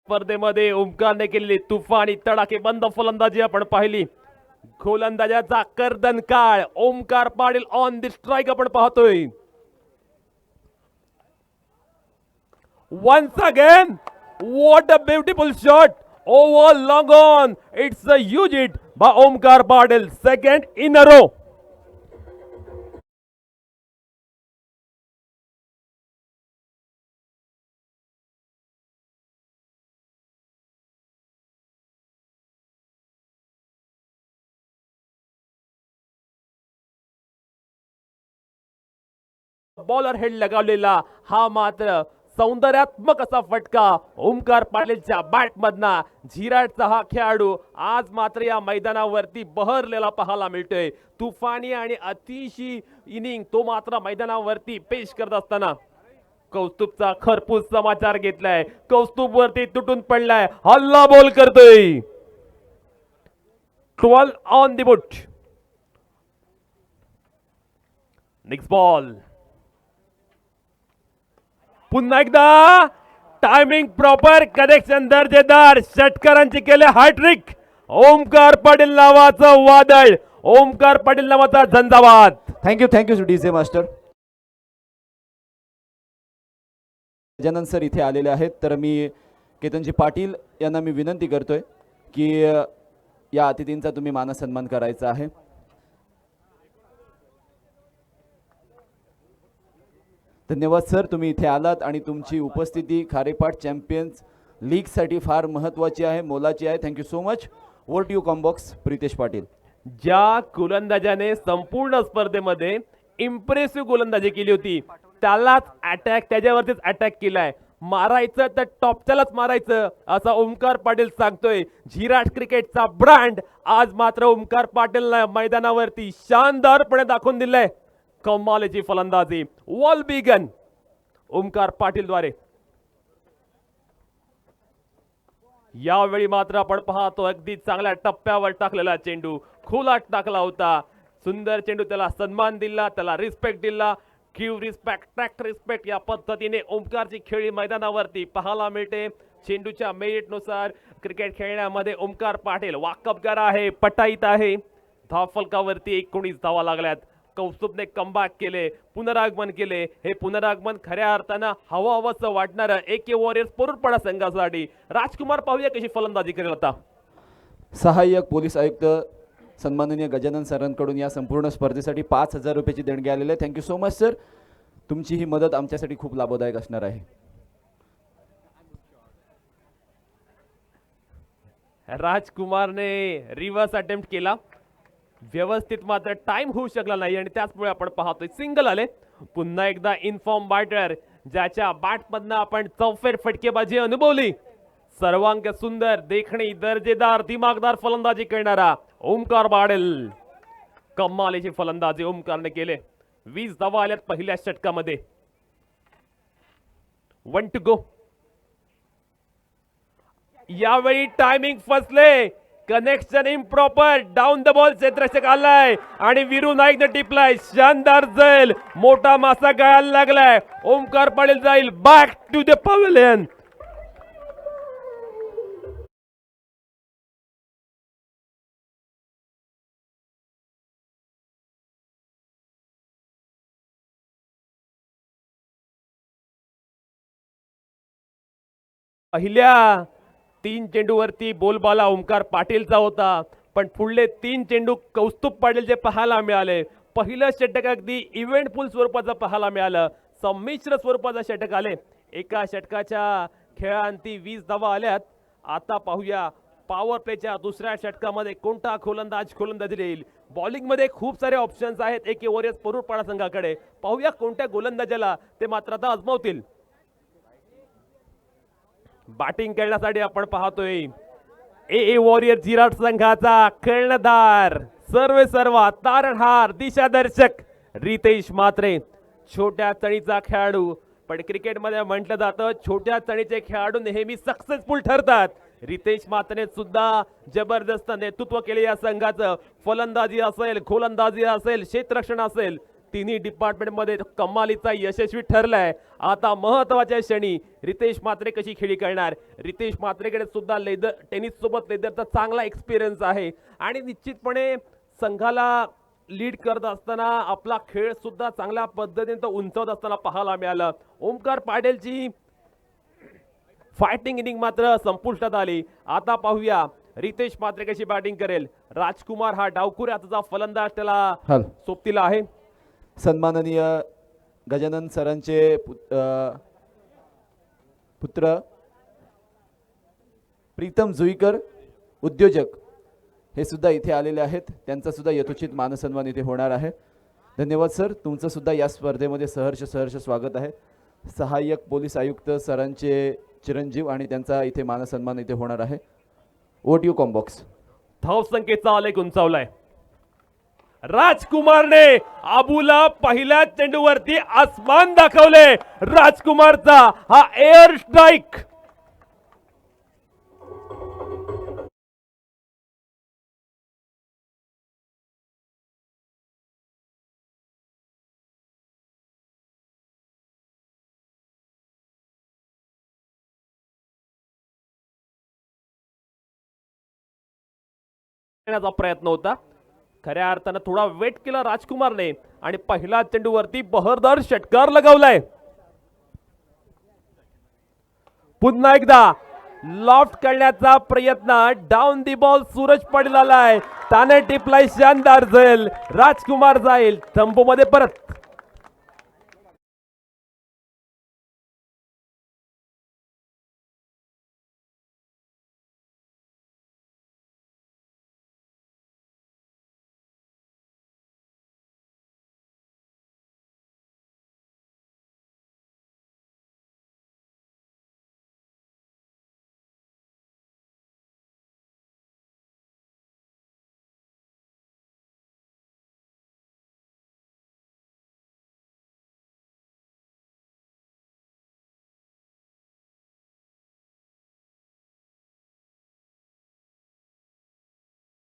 स्पर्धेमध्ये ओमकारने केलेली तुफानी तडाखे बंद फलंदाजी आपण पाहिली. गोलंदाजाचा कर्दन काळ Omkar Patil on the strike आपण पाहतोय. Once again what a beautiful shot over long on. It's a huge hit by Omkar Patil. Second in a row. Bowler head लगावलेला हा मात्र सौंदर्यात्मक असा फटका ओमकार पाटीलच्या बॅट मधना. झिराडचा हा खेळाडू आज मात्र या मैदानावरती बहरलेला पाहायला मिळतोय. तुफानी आणि अतिशय इनिंग तो मात्र मैदानावरती पेश करत असताना कौस्तुभचा खरपूस समाचार घेतलाय. कौस्तुभ वरती तुटून पडलाय. हल्ला बॉल करतोय. 12 on the boot. Next ball. पुन्हा एकदा टायमिंग प्रॉपर कनेक्शन दर्जेदार षटकारांची केले हॅट्रिक. ओमकार पाटील नावाचं वादळ. ओमकार पाटील नावाचा झंझावात. Thank you DJ master. Gajanan sir इथे आलेले आहेत तर मी केतनजी पाटील यांना मी विनंती करतोय की या अतिथींचा तुम्ही मानसन्मान करायचा आहे. धन्यवाद सर, तुम्ही इथे आलात आणि तुमची उपस्थिती खारेपाट चॅम्पियन्स लीगसाठी फार महत्त्वाची आहे, मोलाची आहे. Thank you so much. Over to you commbox Pritesh Patil. ज्या गोलंदाजाने संपूर्ण स्पर्धेमध्ये इम्प्रेसिव्ह गोलंदाजी केली होती त्यालाच अटॅक त्याच्यावरतीच अटॅक केलाय. मारायचं तर टॉपच्यालाच मारायचं असं ओमकार पाटील सांगतोय. झिराड क्रिकेटचा ब्रँड आज मात्र ओमकार पाटील मैदानावरती शानदारपणे दाखवून दिलंय. कमालीची फलंदाजी वॉल बिगन ओमकार पाटील द्वारे. यावेळी मात्र आपण पाहतो अगदी चांगल्या टप्प्यावर टाकलेला चेंडू खोलात टाकला होता. सुंदर चेंडू, त्याला सन्मान दिला, त्याला रिस्पेक्ट दिला. गिव्ह रिस्पेक्ट ट्रॅक्ट रिस्पेक्ट या पद्धतीने ओमकारची खेळी मैदानावरती पाहायला मिळते. चेंडूच्या मेरिटनुसार क्रिकेट खेळण्यामध्ये ओमकार पाटील वाकबगार आहे, पटाईत आहे. धावफलकावरती 19 धावा लागल्यात. कौस्तुभने कमबॅक केले, पुनरागमन केले. हे पुनरागमन खऱ्या अर्थानं हवं वाटणारं AK वॉरियर्स परुरपाडा संघासाठी. राजकुमार पाहूया कशी फलंदाजी करेल आता. सहाय्यक पोलीस आयुक्त सन्माननीय गजानन सरांकडून या संपूर्ण स्पर्धेसाठी 5,000 रुपयाची देणगी आलेली आहे. Thank you so much sir. तुमची ही मदत आमच्यासाठी खूप लाभदायक असणार आहे. राजकुमारने रिव्हर्स अटेम्प्ट केला, व्यवस्थित मात्र टाइम होऊ शकला नाही आणि त्याचमुळे आपण पाहतोय सिंगल आले. पुन्हा एकदा इन्फॉर्म बॅटर ज्याच्या बॅटमधनं आपण चौफेर फटकेबाजी अनुभवली. सर्वांग सुंदर, देखणी, दर्जेदार, दिमागदार फलंदाजी करणारा ओमकार पाटील. कमालीची फलंदाजी ओमकारने केले. 20 धावा आल्यात पहिल्या षटकामध्ये. 1 to go. यावेळी टायमिंग फसले, connection improper. Down the ball क्षेत्ररक्षक आलाय आणि वीरू नाईकने टिपलाय. शानदार जैल, मोठा मासा गळायला लागलाय. ओमकार पाटील जाईल बॅक टू द पवेलियन. पहिल्या 3 चेंडूवरती बोलबाला ओमकार पाटीलचा होता, पण पुढले 3 चेंडू कौस्तुभ पाटीलचे पाहायला मिळाले. पहिलं षटक अगदी इव्हेंटफुल स्वरूपाचं पाहायला मिळालं. संमिश्र स्वरूपाचं षटक आले. एका षटकाच्या खेळांती 20 धावा आल्यात आता पाहूया पॉवर प्लेच्या दुसऱ्या षटकामध्ये कोणता गोलंदाजी देईल. बॉलिंग मध्ये खूप सारे ऑप्शन्स आहेत AK वॉरियर्स परुरपाडा संघाकडे. पाहूया कोणत्या गोलंदाजाला ते मात्र आता आजमावतील. बॅटिंग करण्यासाठी आपण पाहतोय AA वॉरियर जिराट संघाचा कर्णधार सर्वेसर्वा तारणहार दिशादर्शक रितेश म्हात्रे. छोट्या चणीचा खेळाडू, पण क्रिकेटमध्ये म्हटलं जातं छोट्या चणीचे खेळाडू नेहमी सक्सेसफुल ठरतात. रितेश म्हात्रे सुद्धा जबरदस्त नेतृत्व केले या संघाचं. फलंदाजी असेल, गोलंदाजी असेल, क्षेत्ररक्षण असेल, तिन्ही डिपार्टमेंट मध्ये कमालीचा यशस्वी ठरलाय. आता महत्वाच्या क्षणी रितेश म्हात्रे कशी खेळी करणार. रितेश म्हात्रेकडे सुद्धा टेनिस सोबत लेदरचा चांगला एक्सपिरियन्स आहे आणि निश्चितपणे संघाला लीड करत असताना आपला खेळ सुद्धा चांगल्या पद्धतीने तो उंचवत असताना पाहायला मिळालं. ओमकार पाटीलची फायटिंग इनिंग मात्र संपुष्टात आली. आता पाहूया रितेश म्हात्रे कशी बॅटिंग करेल. राजकुमार हा डावखुऱ्याचा फलंदाज त्याला सोबतीला आहे. सन्माननीय गजानन सरांचे पुत्र प्रीतम जुईकर उद्योजक हे सुद्धा इथे आलेले आहेत. त्यांचा सुद्धा यथोचित मानसन्मान इथे होणार आहे. धन्यवाद सर, तुमचं सुद्धा या स्पर्धेमध्ये सहर्ष स्वागत आहे. सहाय्यक पोलीस आयुक्त सरांचे चिरंजीव आणि त्यांचा इथे मानसन्मान इथे होणार आहे. Vote you combox. धाव संख्येचा आलेख उंचावलाय. राजकुमारने आबूला पहिल्या चेंडूवरती आसमान दाखवले. राजकुमारचा हा एअर स्ट्राईक. प्रयत्न होता. खऱ्या अर्थानं थोडा वेट केला राजकुमारने आणि पहिल्या चेंडूवरती बहरदार षटकार लगावलाय. पुन्हा एकदा लॉफ्ट करण्याचा प्रयत्न. Down the ball Suraj Patil आलाय. त्याने टिपलाय शानदार झेल. राजकुमार जाईल तंबू मध्ये परत.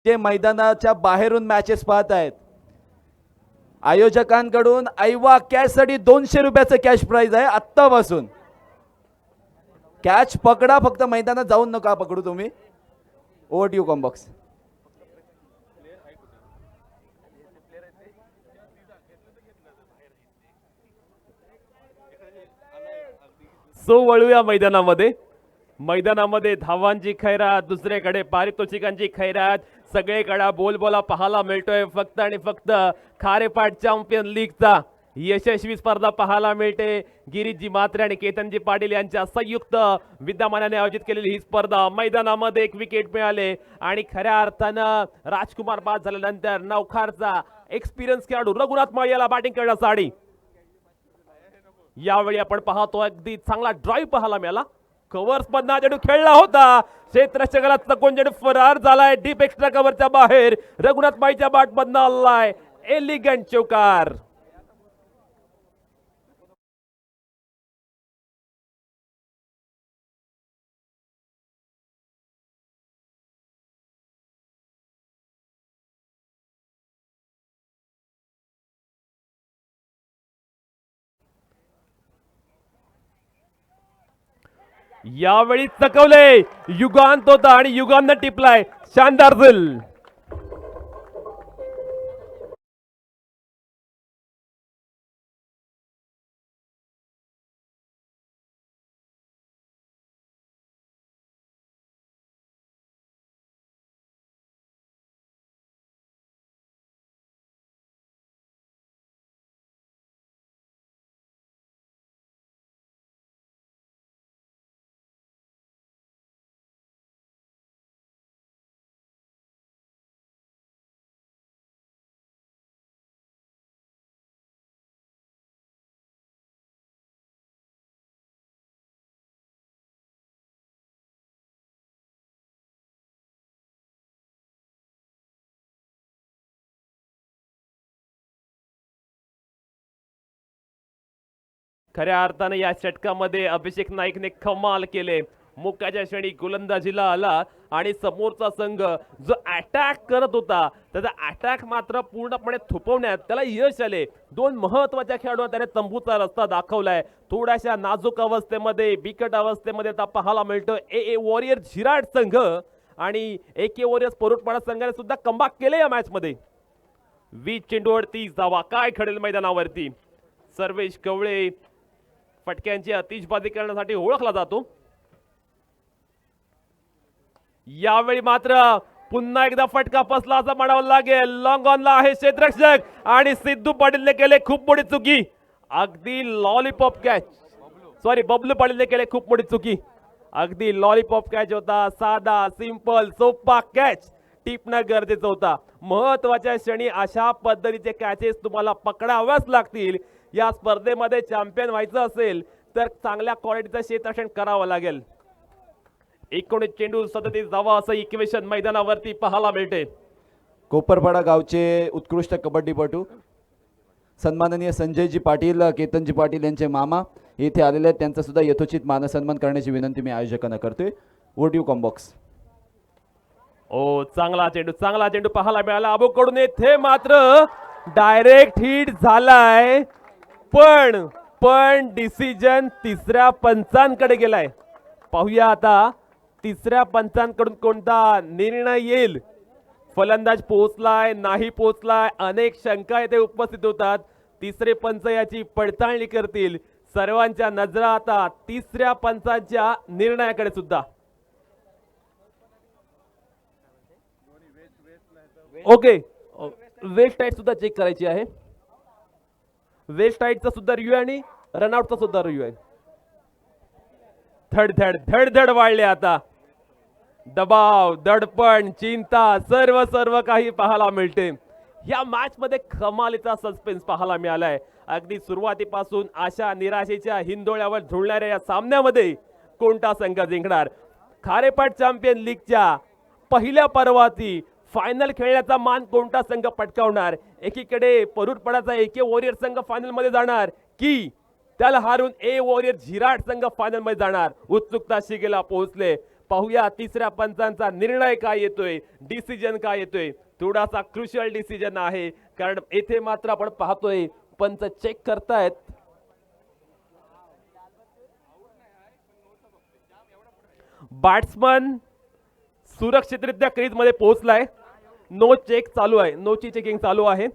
जे मैदानाच्या बाहेरून मॅचेस पाहत आहेत, आयोजकांकडून ऐवा कॅच साठी 200 रुपयाचं कॅश प्राइज आहे आत्तापासून. कॅच पकडा, फक्त मैदानात जाऊन नका पकडू तुम्ही. Over you combox. सो वळूया मैदानामध्ये धावांची खैरात, दुसरीकडे पारितोषिकांची खैरात. सगळीकडे बोलबोला पाहायला मिळतोय. फक्त आणि फक्त खारेपाट चॅम्पियन लीगचा यशस्वी स्पर्धा पाहायला मिळते. गिरीशजी म्हात्रे आणि केतनजी पाटील यांच्या संयुक्त विद्यमानाने आयोजित केलेली ही स्पर्धा. मैदानामध्ये एक विकेट मिळाले आणि खऱ्या अर्थानं राजकुमार बाद झाल्यानंतर नवखारचा एक्सपिरियन्स खेळाडू रघुनाथ माळी याला बॅटिंग करण्यासाठी. यावेळी आपण पाहतो अगदी चांगला ड्राईव्ह पाहायला मिळाला. कव्हर्स मधला चेंडू खेळला होता. क्षेत्ररक्षकाला चकवून चेंडू फरार झालाय डीप एक्स्ट्रा कव्हरच्या बाहेर. रघुनाथ माळीच्या बॅट मधनं आलाय एलिगंट चौकार. यावेळी चकवले. युगांत होता आणि युगांत टिपलाय शानदार झेल. खऱ्या अर्थाने या षटकामध्ये अभिषेक नाईकने कमाल केले. मुक्काच्या क्षणी गोलंदाजीला आला आणि समोरचा संघ जो अटॅक करत होता त्याचा अटॅक मात्र पूर्णपणे थोपवण्यात त्याला यश आले. दोन महत्वाच्या खेळाडूंना त्याने तंबूचा रस्ता दाखवलाय. थोड्याशा नाजूक अवस्थेमध्ये बिकट अवस्थेमध्ये आता पाहायला मिळतं ए वॉरियर झिराट संघ आणि AK वॉरियर्स परुटपाडा संघाने सुद्धा कमबॅक केले या मॅच मध्ये. 20 चेंडूवरती जावा काय घडेल मैदानावरती. सर्वेश कवळे फटक्यांची आतिषबाजी करण्यासाठी ओळखला जातो. यावेळी मात्र पुन्हा एकदा फटका फसला असं म्हणावं लागेल. लॉंग ऑनला आहे क्षेत्ररक्षक आणि सिद्धू पाटीलने केले खूप मोठी चुकी. अगदी लॉलीपॉप कॅच बबलू पाटीलने केले खूप मोठी चुकी. अगदी लॉलीपॉप कॅच होता. साधा सिंपल सोपा कॅच टिपणं गरजेचं होता. महत्वाच्या क्षणी अशा पद्धतीचे कॅचेस तुम्हाला पकडाव्याच लागतील. या स्पर्धेमध्ये चॅम्पियन व्हायचं असेल तर चांगल्या क्वालिटीचं क्षेत्ररक्षण करावं लागेल. 19 चेंडू 37 धावा असं इक्वेशन मैदानावरती पाहायला मिळते. कोपरपाडा गावचे उत्कृष्ट कबड्डीपटू सन्माननीय संजयजी पाटील केतनजी पाटील यांचे मामा येथे आलेले आहेत. त्यांचा सुद्धा यथोचित मानसन्मान करण्याची विनंती मी आयोजकांना करतोय. Vote you combox. ओ चांगला चेंडू पाहायला मिळाला अबूकडून. येथे मात्र डायरेक्ट हिट झालाय पण डिसिजन तिसऱ्या पंचांकडे गेलाय. पाहूया आता तिसऱ्या पंचांकडून कोणता निर्णय येईल. फलंदाज पोहोचलाय नाही पोहोचलाय अनेक शंका येथे उपस्थित होतात. तिसरे पंच याची पडताळणी करतील. सर्वांच्या नजरा आता तिसऱ्या पंचांच्या निर्णयाकडे सुद्धा. ओके वेस्ट हाईट सुद्धा चेक करायची आहे. वेस्ट हाईटचा सुद्धा रिव्ह्यू आणि रनआउटचा सुद्धा रिव्ह्यू आहे. धड वाढले आता. दबाव दडपण चिंता सर्व काही पाहायला मिळते. या मॅच मध्ये कमालीचा सस्पेन्स पाहायला मिळालाय. अगदी सुरुवातीपासून अशा निराशेच्या हिंदोळ्यावर झुळणाऱ्या या सामन्यामध्ये कोणता संघ जिंकणार. खारेपाट चॅम्पियन लीगच्या पहिल्या पर्वाची फायनल खेळण्याचा मान कोणता संघ पटकावणार. एकीकडे परुटपाडाचा AK वॉरियर संघ फायनल मध्ये जाणार की त्याला हारून A वॉरियर झिराट संघ फायनल मध्ये जाणार. उत्सुकता शिगेला पोहोचले. पाहूया तिसऱ्या पंचांचा निर्णय काय येतोय. डिसिजन काय येतोय. थोडासा क्रुशियल डिसिजन आहे कारण येथे मात्र आपण पाहतोय पंच चेक करतायत. बॅट्समन सुरक्षितरित्या क्रीज मध्ये पोहोचलाय. नो चेक चालू आहे. नोची चेकिंग चालू आहे.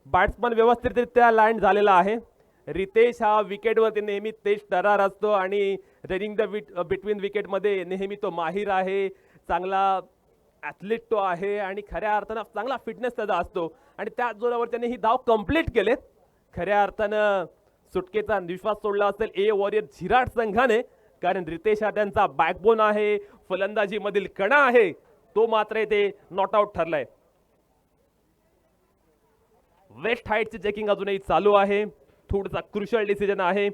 बॅट्समन व्यवस्थितरित्या लँड झालेला आहे. रितेश हा विकेटवरती नेहमी तेज दरार असतो आणि रनिंग द बिटवीन विकेटमध्ये नेहमी तो माहीर आहे. चांगला ॲथलीट तो आहे आणि खऱ्या अर्थानं चांगला फिटनेस त्याचा असतो आणि त्याच जोरावर त्याने ही धाव कंप्लीट केले. खऱ्या अर्थानं सुटकेचा विश्वास सोडला असेल A वॉरियर झिराट संघाने कारण रितेश हा त्यांचा बॅकबोन आहे. फलंदाजी मधील कणा आहे. तो मात्र इथे नॉट आउट ठरलाय. वेस्ट हाईटची चेकिंग अजूनही चालू आहे. थोडासा क्रुशियल डिसिजन आहे.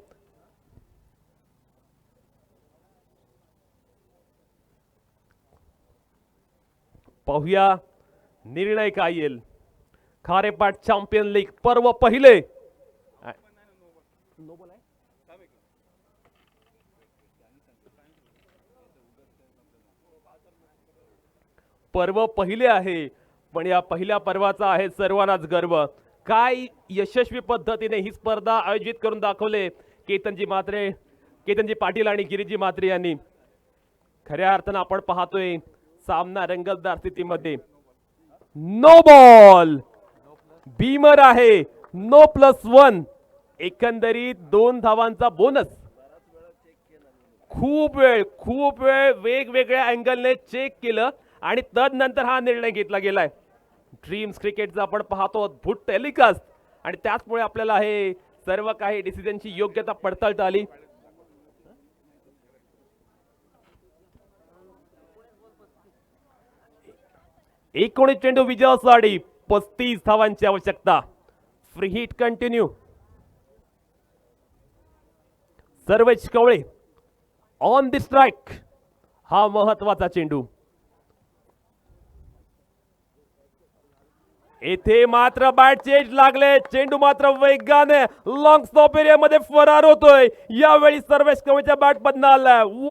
पाहूया निर्णय काय येईल. खारेपाट चॅम्पियन लीग पर्व पहिले आहे पण या पहिल्या पर्वाचा आहे सर्वांनाच गर्व. काय यशस्वी पद्धतीने ही स्पर्धा आयोजित करून दाखवले केतनजी पाटील आणि गिरीजी म्हात्रे यांनी. खऱ्या अर्थानं आपण पाहतोय सामना रंगतदार स्थितीमध्ये. नो बॉल बीमर आहे. नो +1 एकंदरीत 2 धावांचा बोनस. खूप वेळ वेगवेगळ्या अँगलने चेक केलं आणि तदनंतर हा निर्णय घेतला गेलाय. ड्रीम्स क्रिकेटचा आपण पाहतो अद्भुत टेलिकास्ट आणि त्याचमुळे आपल्याला हे सर्व काही डिसिजनची योग्यता पडताळता आली. एकोणीस चेंडू विजयासाठी 35 धावांची आवश्यकता. Free hit continue. Sarvesh Kavale on the strike. हा महत्वाचा चेंडू. येथे मात्र बॅट चेंज लागले. चेंडू मात्र वेगाने लॉंग स्टॉप एरिया मध्ये फरार होतोय. यावेळी सर्वेश कवेच्या बॅट मधनं आलाय.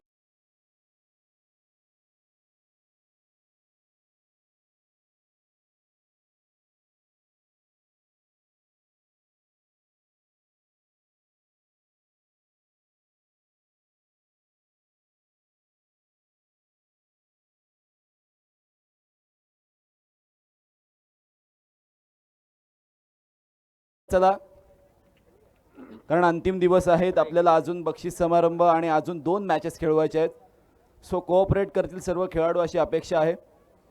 चला, कारण अंतिम दिवस आहेत, आपल्याला अजून बक्षीस समारंभ आणि अजून 2 मॅचेस खेळवायचे आहेत. सो कोऑपरेट करतील सर्व खेळाडू अशी अपेक्षा आहे.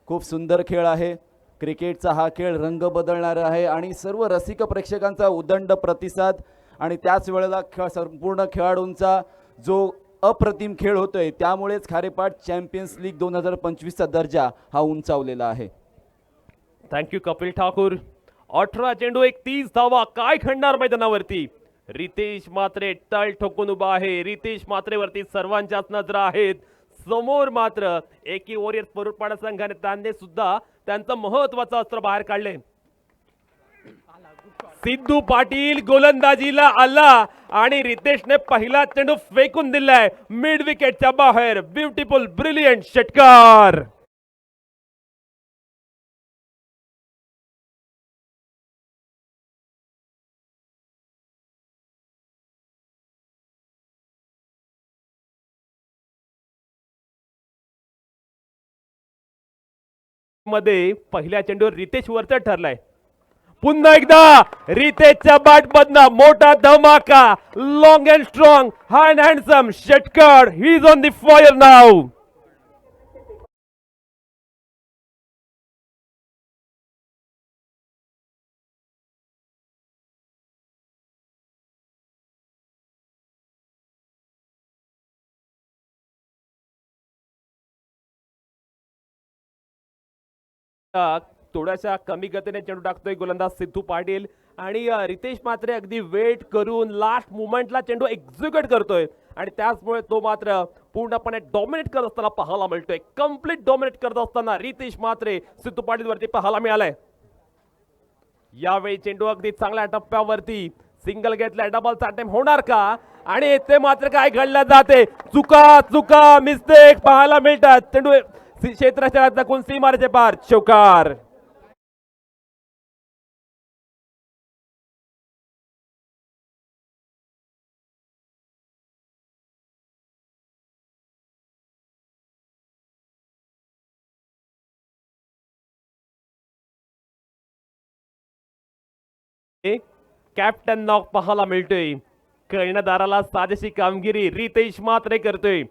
खूप सुंदर खेळ आहे. क्रिकेटचा हा खेळ रंग बदलणारा आहे आणि सर्व रसिक प्रेक्षकांचा उदंड प्रतिसाद आणि त्याच वेळेला संपूर्ण खेळाडूंचा जो अप्रतिम खेळ होतोय, त्यामुळेच खारेपाट चॅम्पियन्स लीग 2025चा दर्जा हा उंचावलेला आहे. थँक्यू कपिल ठाकूर. 18 चेंडू 31 धावा. काय खणणार मैदानावरती? रितेश मात्रे तळ ठोकून उभा आहे. रितेश मात्रेवरती सर्वांच्याच नजरा आहेत. समोर मात्र एकी वॉरियर्स परुरपाडा संघाने त्यांनी सुद्धा त्यांचं महत्वाचं अस्त्र बाहेर काढले. सिद्धू पाटील गोलंदाजीला आला आणि रितेशने पहिला चेंडू फेकून दिलाय मिड विकेटच्या बाहेर. ब्युटिफुल ब्रिलियंट षटकार. मध्ये पहिल्या चेंडूवर रितेश वरचा ठरलाय. पुन्हा एकदा रितेशच्या बॅट मधनं मोठा धमाका. Long and strong hand handsome षटकार. He is on the fire नाव. थोड्याशा कमी गतीने चेंडू टाकतोय गोलंदाज सिद्धू पाटील आणि रितेश मात्र अगदी वेट करून लास्ट मुमेंटला चेंडू एक्झिक्यूट करतोय आणि त्याचमुळे तो मात्र पूर्णपणे डॉमिनेट करत असताना पाहायला मिळतोय. कम्प्लीट डॉमिनेट करत असताना रितेश मात्रे सिद्धू पाटील वरती पाहायला मिळालाय. यावेळी चेंडू अगदी चांगल्या टप्प्यावरती सिंगल घेतलाय. डबलचा अटेम्प्ट होणार का? आणि येथे मात्र काय घडलं जाते? चुका मिस्टेक पाहायला मिळतात. चेंडू क्षेत्राच्या दाखवून सीमारेचे पार. चौकार. कॅप्टन नॉक पाहायला मिळतोय. कर्णधाराला साजेशी कामगिरी रितेश मात्रे करतोय.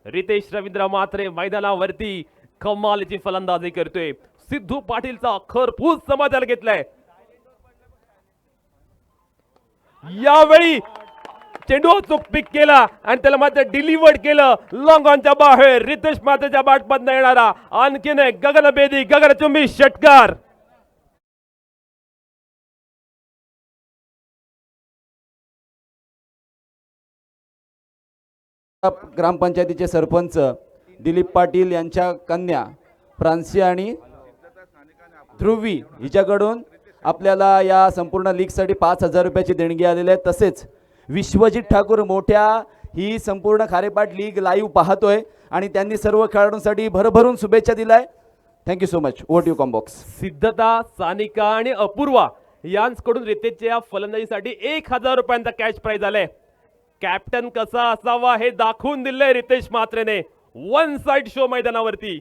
रितेश रवींद्र मात्रे मैदानावरती कमालीची फलंदाजी करतोय. सिद्धू पाटीलचा खरपूस समाचार घेतलाय. यावेळी चेंडू चूक पिक केला आणि त्याला मात्र डिलिव्हर्ड केलं लॉंग ऑनच्या बाहेर. रितेश मात्रेच्या बॅटमधनं येणारा आणखीन एक गगनभेदी गगनचुंबी षटकार. ग्रामपंचायतीचे सरपंच दिलीप पाटील यांच्या कन्या फ्रान्सी आणि ध्रुवी हिच्याकडून आपल्याला या संपूर्ण लीगसाठी 5,000 रुपयाची देणगी आलेली आहे. तसेच विश्वजित ठाकूर मोठ्या ही संपूर्ण खारेपाट लीग लाईव्ह पाहतोय आणि त्यांनी सर्व खेळाडूंसाठी भरभरून शुभेच्छा दिलाय. Thank you so much. Over to you commbox. Siddhata, Sanika आणि अपूर्वा यांच्याकडून रितेशच्या फलंदाजीसाठी 1,000 रुपयांचा कॅश प्राइज आलाय. कॅप्टन कसा असावा हे दाखवून दिलंय रितेश मात्रेने वन साइड शो मैदानावरती.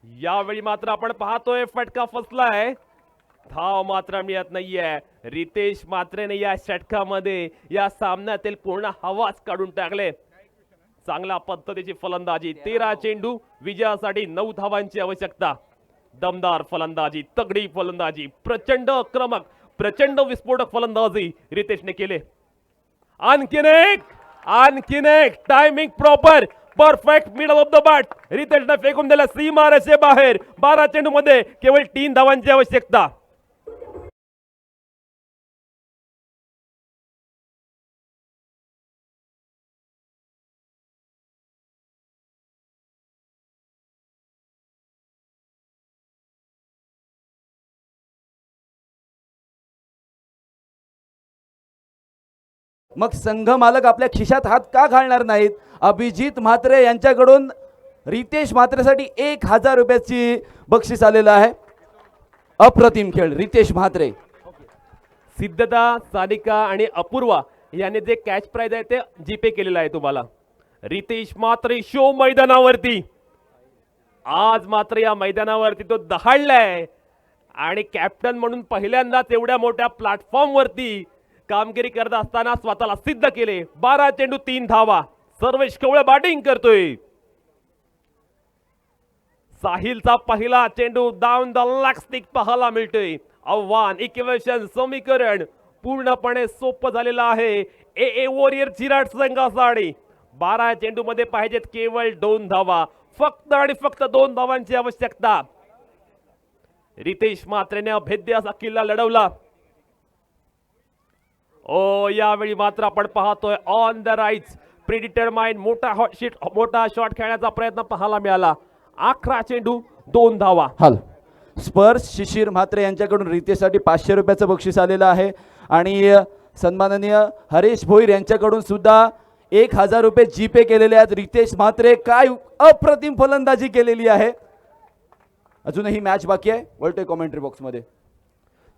यावेळी मात्र आपण पाहतोय फटका फसलाय. धाव मात्र मिळत नाहीये. रितेश मात्रेने या षटकामध्ये या सामन्यातील पूर्ण हवाच काढून टाकले. चांगल्या पद्धतीची फलंदाजी. 13 चेंडू विजयासाठी 9 धावांची आवश्यकता. दमदार फलंदाजी, तगडी फलंदाजी, प्रचंड आक्रमक, प्रचंड विस्फोटक फलंदाजी रितेशने केले. आणखीन एक timing proper perfect middle of the bat. रितेशने फेकून दिला सीमारेषे बाहेर. 12 चेंडू मध्ये केवळ 3 धावांची आवश्यकता. मग संघ मालक आपल्या खिशात हात का घालणार नाहीत? अभिजित म्हात्रे यांच्याकडून रितेश म्हात्रेसाठी 1000 रुपयाची बक्षीस आलेलं आहे. अप्रतिम खेळ रितेश म्हात्रे. सिद्धता, सानिका आणि अपूर्वा याने जे कॅच प्राइज आहे ते जीपे केलेलं आहे तुम्हाला. रितेश मात्र शो मैदानावरती आज मात्र या मैदानावरती तो दहाडलाय आणि कॅप्टन म्हणून पहिल्यांदाच एवढ्या मोठ्या प्लॅटफॉर्म वरती कामगिरी करत असताना स्वतःला सिद्ध केले. 12 चेंडू 3 धावा. सर्वेश कवळे बॅटिंग करतोय. साहिलचा पहिला चेंडू डाऊन द लेग स्टिक पाहायला मिळतोय. आव्हान इक्वेशन समीकरण पूर्णपणे सोपं झालेलं आहे ए वॉरियर चिराट संघासाठी. 12 चेंडू मध्ये पाहिजेत केवळ 2 धावा. फक्त आणि फक्त 2 धावांची आवश्यकता. रितेश म्हात्रेने अभेद्य असा किल्ला लढवला. ओ यावेळी मात्र आपण पाहतोय ऑन द राईट्स प्रिडिटरमाइंड मोठा शॉट खेळण्याचा प्रयत्न पाहायला मिळाला. 11 चेंडू 2 धावा. हाल स्पर्श शिशिर म्हात्रे यांच्याकडून रितेशसाठी 500 रुपयाचं बक्षीस आलेलं आहे. आणि सन्माननीय हरीश भोईर यांच्याकडून सुद्धा 1000 रुपये जीपे केलेले आहेत. रितेश म्हात्रे काय अप्रतिम फलंदाजी केलेली आहे. अजूनही मॅच बाकी आहे. वळतोय कॉमेंट्री बॉक्स मध्ये.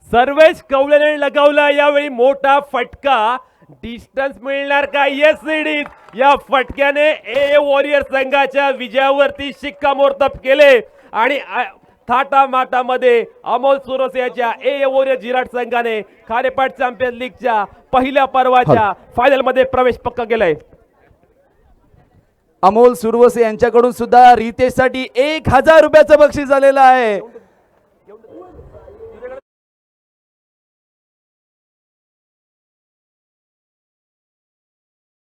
सर्वेश कवळेने लगावला यावेळी मोठा फटका. डिस्टन्स मिळणार का? Yes it. या फटक्याने ए वॉरियर संघाच्या विजयावरती शिक्कामोर्तब केले आणि थाटामाटामध्ये अमोल सुरसेच्या ए वॉरियर जिराट संघाने खारेपाट चॅम्पियन लीगच्या पहिल्या पर्वाच्या फायनल मध्ये प्रवेश पक्का केलाय. अमोल सुरवसे यांच्याकडून सुद्धा रितेशसाठी 1000 रुपयाचं बक्षीस आलेलं आहे.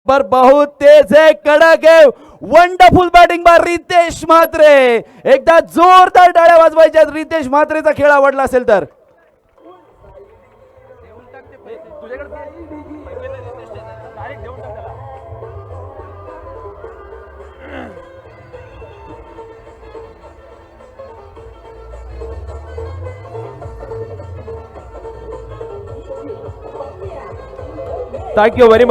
पर बहुत तेज है, कडक है. Wonderful batting by Ritesh Mhatre. एकदा जोरदार टाळ्या वाजवायच्या. रितेश म्हात्रेचा खेळ आवडला असेल तर थँक्यू व्हेरी मच.